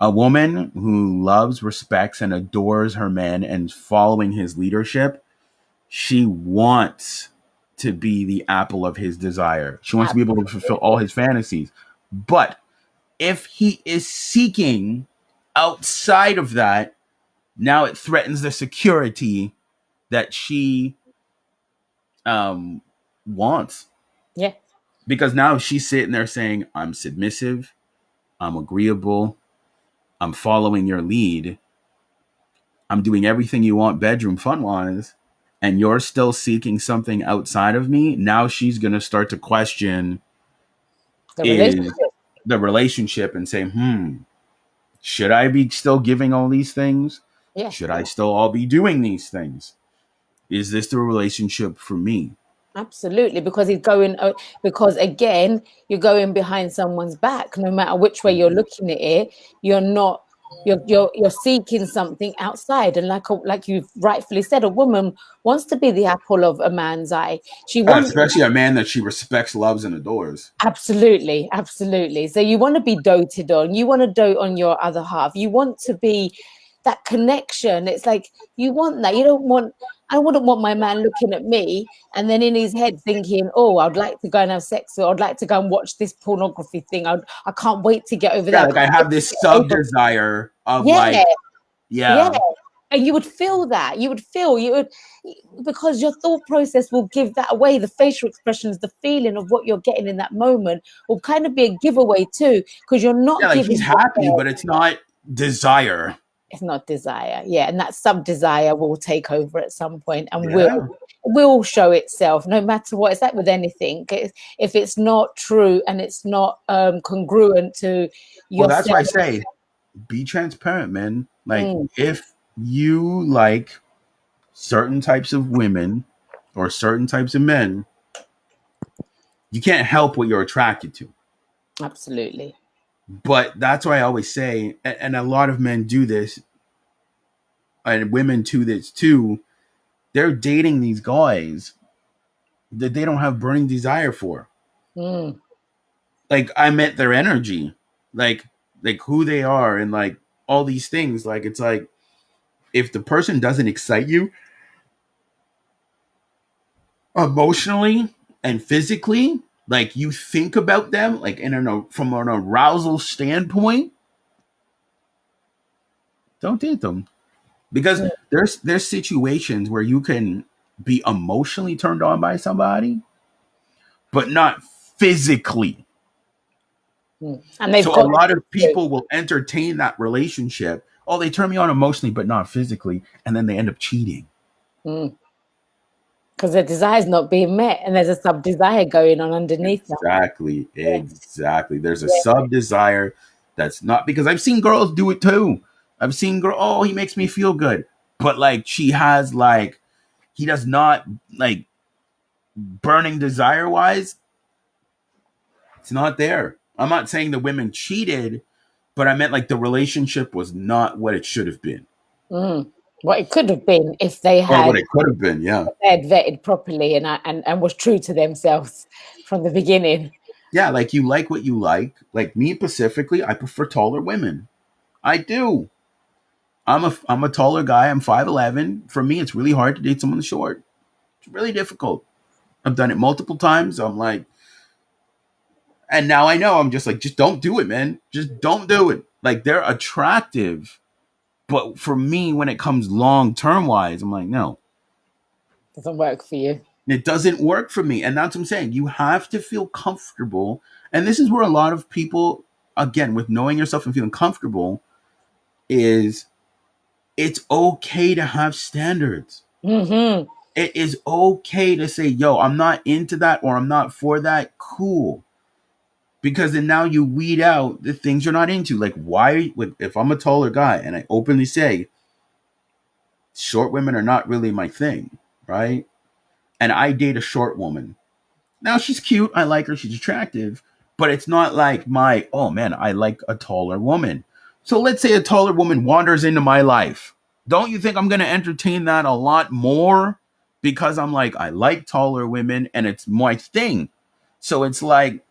a woman who loves, respects, and adores her man and following his leadership, she wants to be the apple of his desire. She wants to be able to fulfill all his fantasies. But if he is seeking outside of that, now it threatens the security that she um, wants. Yeah. Because now she's sitting there saying, I'm submissive, I'm agreeable, I'm following your lead, I'm doing everything you want bedroom fun wise, and you're still seeking something outside of me, now she's going to start to question The is relationship. the relationship and say, should I be still giving all these things? Yeah. Should I still all be doing these things? Is this the relationship for me? Absolutely, because he's going. Because again, you're going behind someone's back. No matter which way you're looking at it, you're not. You're seeking something outside, and like you've rightfully said, a woman wants to be the apple of a man's eye. She wants. Especially a man that she respects, loves, and adores. Absolutely, absolutely. So you want to be doted on. You want to dote on your other half. You want to be that connection. It's like you want that. You don't want. I wouldn't want my man looking at me and then in his head thinking, "Oh, I'd like to go and have sex, or I'd like to go and watch this pornography thing. I can't wait to get over Yeah, there. I like I can't wait have to this get sub over." desire of Yeah, like, yeah. yeah, And you would feel that. You would, because your thought process will give that away. The facial expressions, the feeling of what you're getting in that moment will kind of be a giveaway too, because you're yeah, not like he's giving happy, yourself. but it's not desire. It's not desire. Yeah. And that sub desire will take over at some point and Yeah. will show itself no matter what. It's like with anything. If it's not true and it's not congruent to Well, that's why I yourself. say be transparent, man. Like Mm, if you like certain types of women or certain types of men, you can't help what you're attracted to. absolutely. But that's why I always say, and a lot of men do this, and women do this too. They're dating these guys that they don't have burning desire for. Mm, Like I met their energy, like who they are, and like all these things. Like it's like if the person doesn't excite you emotionally and physically, like you think about them, like from an arousal standpoint, don't date them because mm, there's situations where you can be emotionally turned on by somebody, but not physically. mm. And they've So a got lot of people will entertain that relationship. Oh, they turn me on emotionally, but not physically, and then they end up cheating. because their desire is not being met, and there's a sub desire going on underneath that. Exactly, Yeah, exactly. There's a yeah. sub desire that's not because I've seen girls do it too. I've seen girl. Oh, he makes me feel good, but like she has like he does not like burning desire wise. It's not there. I'm not saying the women cheated, but I meant like the relationship was not what it should have been What it could have been if they or had what it could have been. Yeah, vetted properly and was true to themselves from the beginning. yeah. Like you like what you like. Like me specifically, I prefer taller women. I do. I'm a taller guy. I'm 5'11". For me, it's really hard to date someone short. It's really difficult. I've done it multiple times. I'm like, and now I know I'm just like, just don't do it, man. Just don't do it. Like they're attractive, but for me, when it comes long term wise, I'm like, no, Doesn't work for you. it doesn't work for me. And that's what I'm saying. You have to feel comfortable. And this is where a lot of people, again, with knowing yourself and feeling comfortable, is it's okay to have standards. Mm-hmm. It is okay to say, yo, I'm not into that or I'm not for that. Cool. Because then now you weed out the things you're not into. Like, why, if I'm a taller guy and I openly say, short women are not really my thing, right? And I date a short woman. Now she's cute. I like her. She's attractive. But it's not like oh man, I like a taller woman. So let's say a taller woman wanders into my life. Don't you think I'm going to entertain that a lot more? Because I'm like, I like taller women and it's my thing. So it's like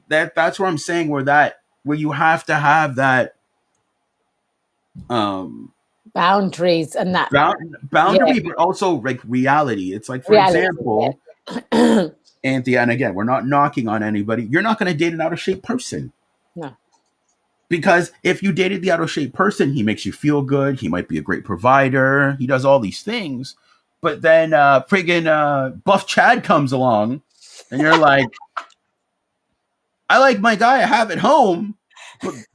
that's where I'm saying where you have to have that um Boundaries and that. Yeah, boundary, but also like reality. It's like, for reality. example, Yeah. Anthea, and again, we're not knocking on anybody. You're not going to date an out of shape person. No. Because if you dated the out of shape person, he makes you feel good. He might be a great provider. He does all these things. But then friggin' Buff Chad comes along and you're like, I like my guy I have at home,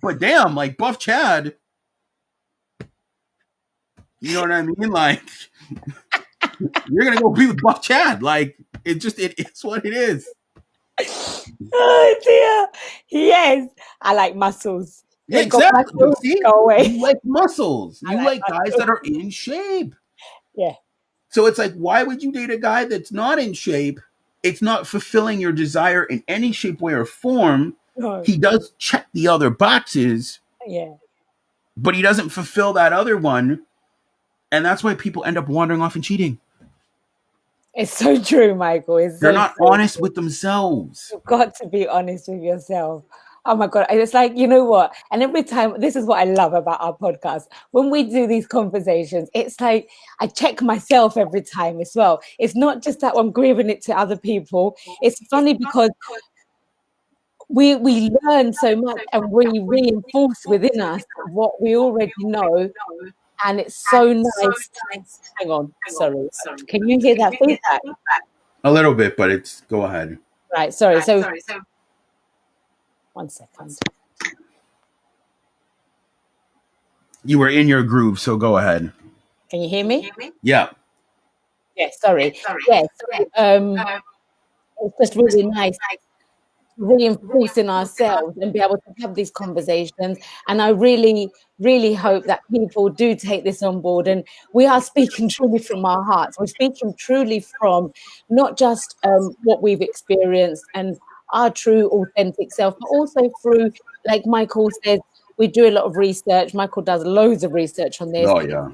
but damn, like Buff Chad, you know what I mean? Like you're gonna go be with Buff Chad. Like it is what it is. Oh dear. Yes. I like muscles. You Yeah, ain't got exactly. But muscles, see, go away. you like muscles. I You like like guys muscles. that are in shape. Yeah. So it's like, why would you date a guy that's not in shape? It's not fulfilling your desire in any shape, way, or form. No. He does check the other boxes, Yeah. but he doesn't fulfill that other one. And that's why people end up wandering off and cheating. It's so true, Michael. It's They're so not true. honest with themselves. You've got to be honest with yourself. Oh my God. It's like, you know what? And every time, this is what I love about our podcast. When we do these conversations, it's like I check myself every time as well. It's not just that I'm giving it to other people. It's funny because we learn so much and we reinforce within us what we already know. And it's so nice. Hang on. Sorry. Can you hear that feedback? A little bit, but it's go ahead. Right. Sorry. So 1 second. You were in your groove, so go ahead. Can you hear me? Yeah. Yeah, sorry. Yeah, so it's just really nice reinforcing ourselves and be able to have these conversations. And I really, really hope that people do take this on board. And we are speaking truly from our hearts. We're speaking truly from not just what we've experienced and our true, authentic self, but also through, like Michael says, we do a lot of research. Michael does loads of research on this. Oh yeah.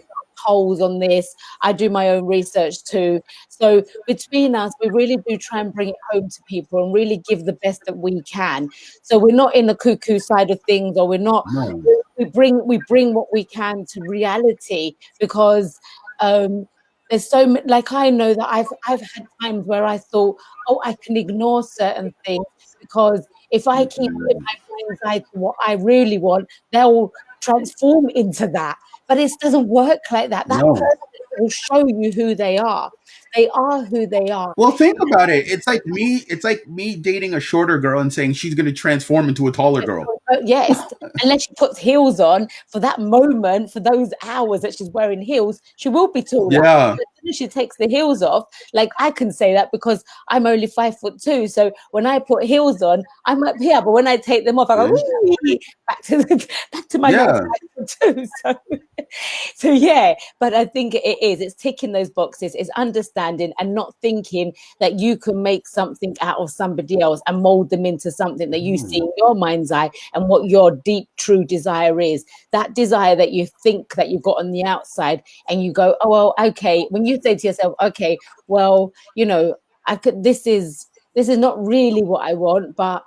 Polls on this. I do my own research too. So between us, we really do try and bring it home to people and really give the best that we can. So we're not in the cuckoo side of things, or we're not. No. We bring what we can to reality because there's so much. Like I know that I've had times where I thought, oh, I can ignore certain things because if I keep putting my mind's eye to what I really want, they'll transform into that. But it doesn't work like that. That No. person will show you who they are. They are who they are. Well, think about it. It's like me dating a shorter girl and saying she's going to transform into a taller girl. Yes, unless she puts heels on for that moment, for those hours that she's wearing heels, she will be taller. Yeah. As soon as she takes the heels off, like I can say that because I'm only 5'2". So when I put heels on, I'm up here. But when I take them off, I go back to my Yeah. 5'2". So yeah, but I think it's ticking those boxes, it's understanding and not thinking that you can make something out of somebody else and mold them into something that you see in your mind's eye and what your deep true desire is. That desire that you think that you've got on the outside and you go, oh well, okay, when you say to yourself, okay, well, you know, this is not really what I want, but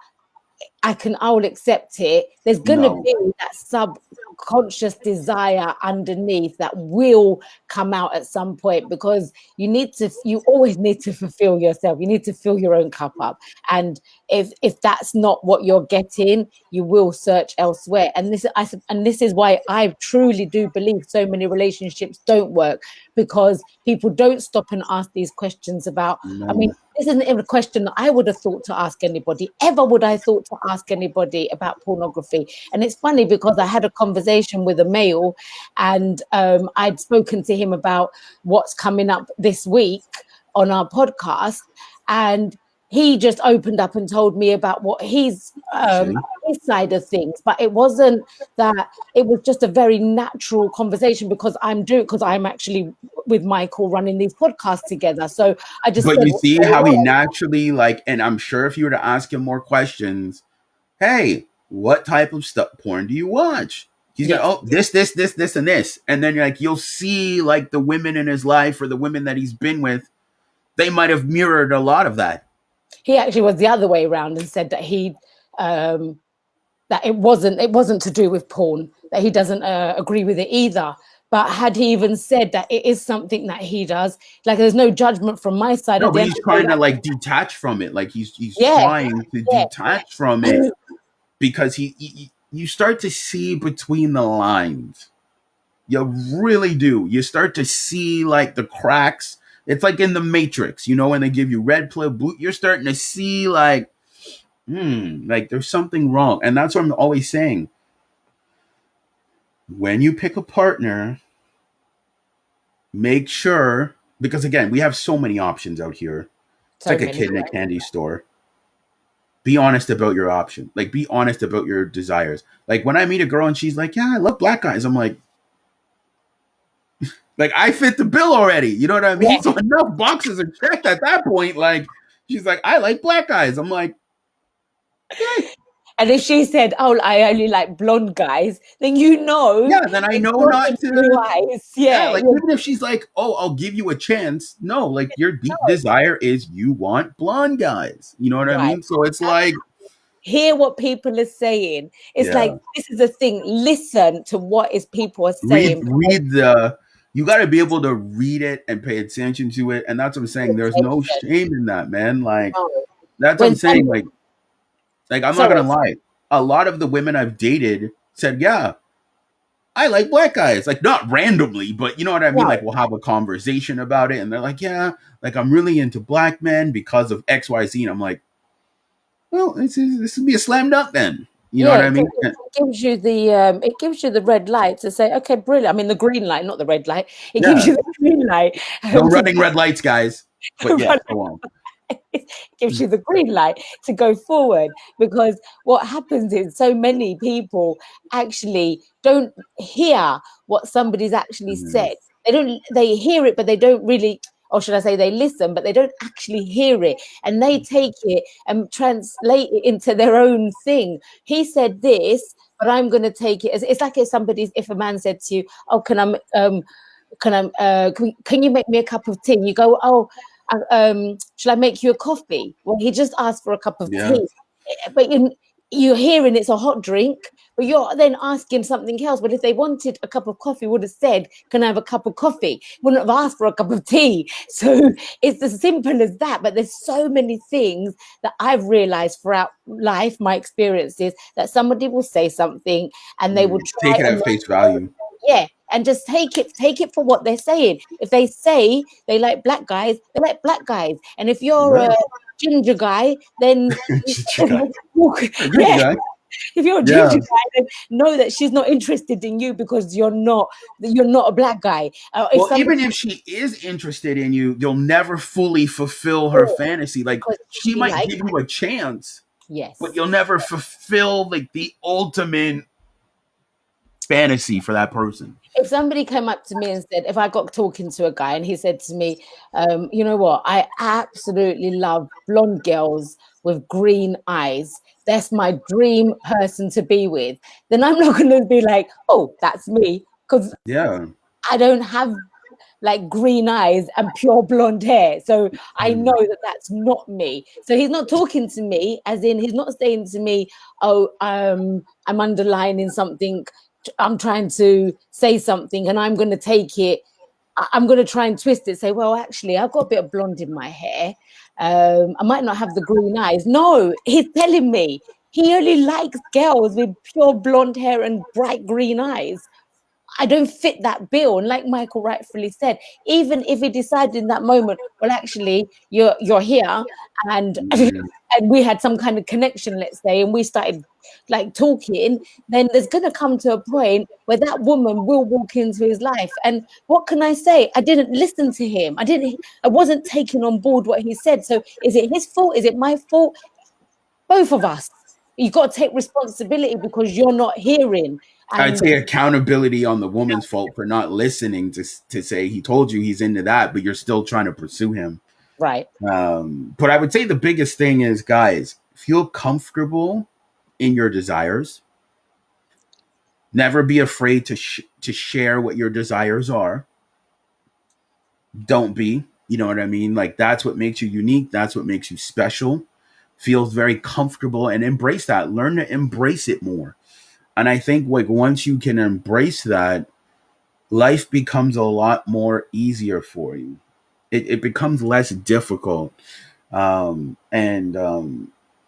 I will accept it. There's going to be that subconscious desire underneath that will come out at some point because you always need to fulfill yourself. You need to fill your own cup up. And if that's not what you're getting, you will search elsewhere. And this is why I truly do believe so many relationships don't work, because people don't stop and ask these questions about, I mean, this isn't even a question that I would have thought to ask anybody. Ever would I thought to ask anybody about pornography? And it's funny because I had a conversation with a male and I'd spoken to him about what's coming up this week on our podcast. And he just opened up and told me about what his side of things. But it wasn't that, it was just a very natural conversation because I'm actually with Michael running these podcasts together. So I just But you see how he naturally, like, and I'm sure if you were to ask him more questions, hey, what type of porn do you watch? He's going, oh, this, and this. And then like you'll see like the women in his life or the women that he's been with, they might have mirrored a lot of that. He actually was the other way around and said that that it wasn't to do with porn, that he doesn't agree with it either. But had he even said that it is something that he does, like there's no judgment from my side. No, but he's trying to like detach from it. Like he's trying to detach from it because you start to see between the lines. You really do. You start to see like the cracks. It's like in the Matrix, you know, when they give you red pill, blue, you're starting to see like, like there's something wrong. And that's what I'm always saying. When you pick a partner, make sure, because again, we have so many options out here. It's So like a many. kid in a candy store. Be honest about your option. Like, be honest about your desires. Like, when I meet a girl and she's like, yeah, I love black guys, I'm like, I fit the bill already. You know what I mean? Yeah. So enough boxes are checked at that point. Like, she's like, I like black guys. I'm like, okay. And if she said, "Oh, I only like blonde guys," then you know Yeah, then I it's know not not the blue to. eyes. Yeah, Yeah, like even if she's like, oh, I'll give you a chance. No, like your deep no, desire is you want blonde guys. You know what I right. mean? So it's like, Hear what people are saying. It's like yeah, this is the thing. Listen to what is people are read saying. read the. You got to be able to read it and pay attention to it, and that's what I'm saying. There's no shame in that, man. Like No. that's what I'm When saying. Like I'm not sorry, gonna lie. A lot of the women I've dated said, yeah, I like black guys. Like not randomly, but you know what I mean? no, Like we'll have a conversation about it and they're like, yeah, like I'm really into black men because of XYZ. And I'm like, well, this would be a slam dunk then. You know yeah, what I mean? it gives you the red light to say, okay, brilliant. I mean the green light, not the red light. It gives Yeah. you the green light No to running red lights, guys. But yes, run. go on. It gives you the green light to go forward, because what happens is so many people actually don't hear what somebody's actually Mhm. said. They hear it, but they don't really, or should I say they listen, but they don't actually hear it, and they take it and translate it into their own thing. He said this, but I'm going to take it as, it's like if a man said to you, oh, can you make me a cup of tea? You go, oh, shall I make you a coffee? Well, he just asked for a cup of Yeah. tea, but you're hearing it's a hot drink, but you're then asking something else. But if they wanted a cup of coffee, would have said, "Can I have a cup of coffee?" Wouldn't have asked for a cup of tea. So it's as simple as that. But there's so many things that I've realized throughout life, my experiences, that somebody will say something and they will Take try it and at face value. yeah, and just take it for what they're saying. If they say they like black guys, they like black guys. And if you're a Right. ginger guy, then Ginger guy. A ginger yeah, guy. if you're a Yeah. ginger guy, then know that she's not interested in you because you're not a black guy. If Well, somebody even if she is interested in you, you'll never fully fulfill her fantasy. Like because she she might like give you a chance, but yes. you'll never fulfill like the ultimate fantasy for that person. If somebody came up to me and said, if I got talking to a guy and he said to me, you know what, I absolutely love blonde girls with green eyes. That's my dream person to be with. Then I'm not going to be like, oh, that's me. Because Yeah. I don't have like green eyes and pure blonde hair. So I know that that's not me. So he's not talking to me, as in he's not saying to me, oh, I'm underlining something. I'm trying to say something and I'm going to take it. I'm going to try and twist it, say, well, actually, I've got a bit of blonde in my hair. I might not have the green eyes. No, he's telling me he only likes girls with pure blonde hair and bright green eyes. I don't fit that bill. And like Michael rightfully said, even if he decided in that moment, well, actually, you're here, and Mhm. and we had some kind of connection, let's say, and we started like talking, then there's gonna come to a point where that woman will walk into his life. And what can I say? I didn't listen to him. I wasn't taking on board what he said. So is it his fault? Is it my fault? Both of us. You've got to take responsibility because you're not hearing. I'd And say accountability on the woman's fault for not listening to say he told you he's into that, but you're still trying to pursue him. right. But I would say the biggest thing is, guys, feel comfortable in your desires. Never be afraid to share what your desires are. Don't be. You know what I mean? Like that's what makes you unique. That's what makes you special. Feels very comfortable and embrace that. Learn to embrace it more. And I think like once you can embrace that, life becomes a lot more easier for you. It becomes less difficult. And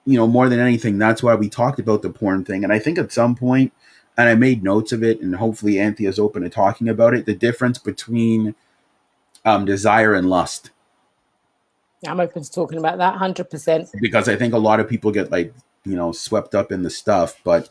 you know, more than anything, that's why we talked about the porn thing. And I think at some point, and I made notes of it, and hopefully Anthea's open to talking about it, the difference between desire and lust. I'm open to talking about that 100%. Because I think a lot of people get like swept up in the stuff. But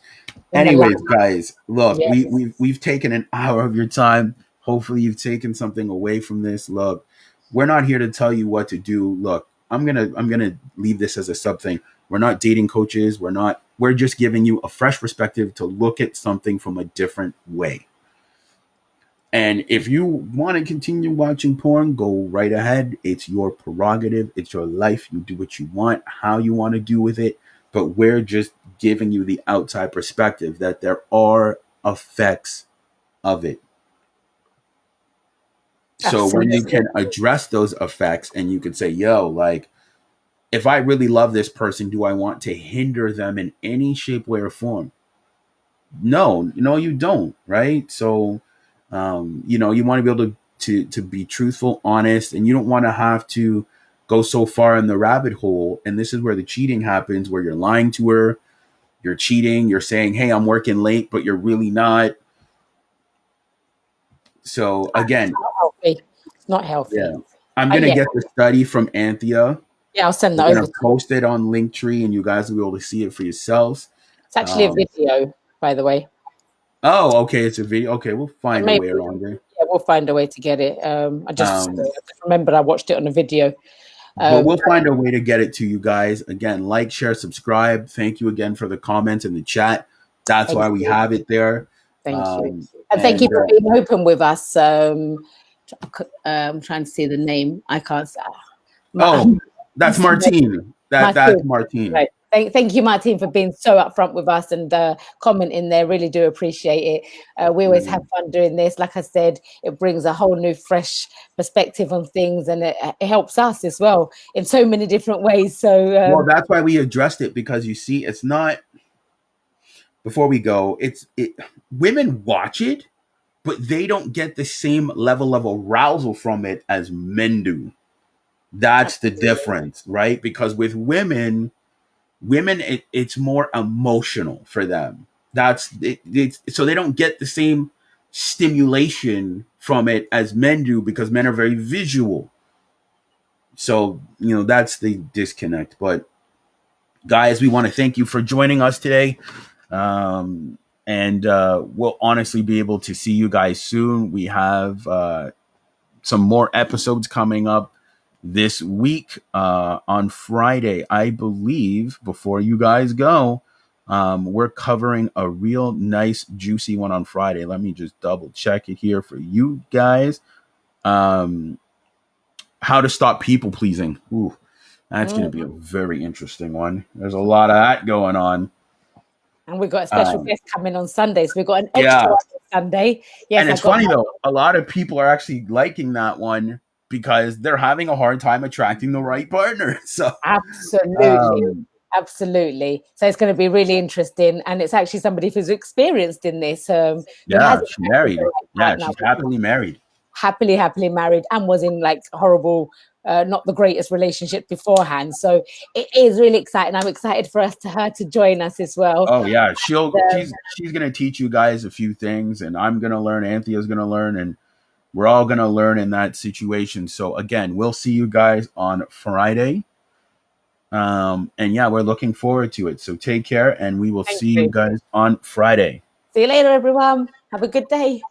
In the anyways, line. guys, look, Yeah. we've taken an hour of your time. Hopefully you've taken something away from this. Look, we're not here to tell you what to do. Look, I'm gonna leave this as a sub thing. We're not dating coaches. We're just giving you a fresh perspective to look at something from a different way. And if you want to continue watching porn, go right ahead. It's your prerogative. It's your life. You do what you want, how you want to do with it. But we're just giving you the outside perspective that there are effects of it. So when you Absolutely. can address those effects and you can say, yo, like, if I really love this person, do I want to hinder them in any shape, way, or form? No, you don't, right? So, you want to be able to be truthful, honest, and you don't want to have to go so far in the rabbit hole. And this is where the cheating happens, where you're lying to her, you're cheating, you're saying, "Hey, I'm working late," but you're really not. So It's again, not healthy. It's not yeah, healthy. I'm gonna Yeah. get the study from Anthea. Yeah, I'll send that We're over gonna to you. post it on Linktree, and you guys will be able to see it for yourselves. It's actually a Um, video, by the way. oh, okay, it's a video. Okay, we'll And find a maybe way around there. yeah, we'll find a way to get it. I just Um, remembered I watched it on a video. but Um, we'll find a way to get it to you guys. Again, like, share, subscribe. Thank you again for the comments in the chat. That's thank why we you. have it there. Thank you. And thank you And for being open with us. I'm trying to see the name. I can't. oh, that's Martine. That's Martin. Martine. Right. Thank you, Martin, for being so upfront with us and commenting there. Really do appreciate it. We always have Mm. fun doing this. Like I said, it brings a whole new, fresh perspective on things, and it helps us as well in so many different ways. So, Well, that's why we addressed it, because you see, it's not. Before we go, women watch it, but they don't get the same level of arousal from it as men do. That's the difference, right? Because with women, it's more emotional for them. So they don't get the same stimulation from it as men do, because men are very visual. So that's the disconnect. But guys, we want to thank you for joining us today. And we'll honestly be able to see you guys soon. We have some more episodes coming up this week on Friday, I believe. Before you guys go, we're covering a real nice, juicy one on Friday. Let me just double check it here for you guys. Um, how to stop people pleasing. Ooh, that's going to be a very interesting one. There's a lot of that going on. and we've got a special guest coming on Sundays. We've got an extra Yeah. one on Sunday. Yes, And I it's got funny though, a lot of people are actually liking that one because they're having a hard time attracting the right partner. So, absolutely. um, Absolutely. So it's going to be really interesting. And it's actually somebody who's experienced in this, who yeah, hasn't she's found the married. right Yeah, partner, she's happily married. happily married, and was in like horrible, not the greatest relationship beforehand. So it is really exciting. I'm excited for her to join us as well. Oh yeah, Um, she's gonna teach you guys a few things, and I'm gonna learn. Anthea's gonna learn, and we're all gonna learn in that situation. So again, we'll see you guys on Friday. And yeah, we're looking forward to it. So take care, and we will thank see you you. guys on Friday. See you later, everyone. Have a good day.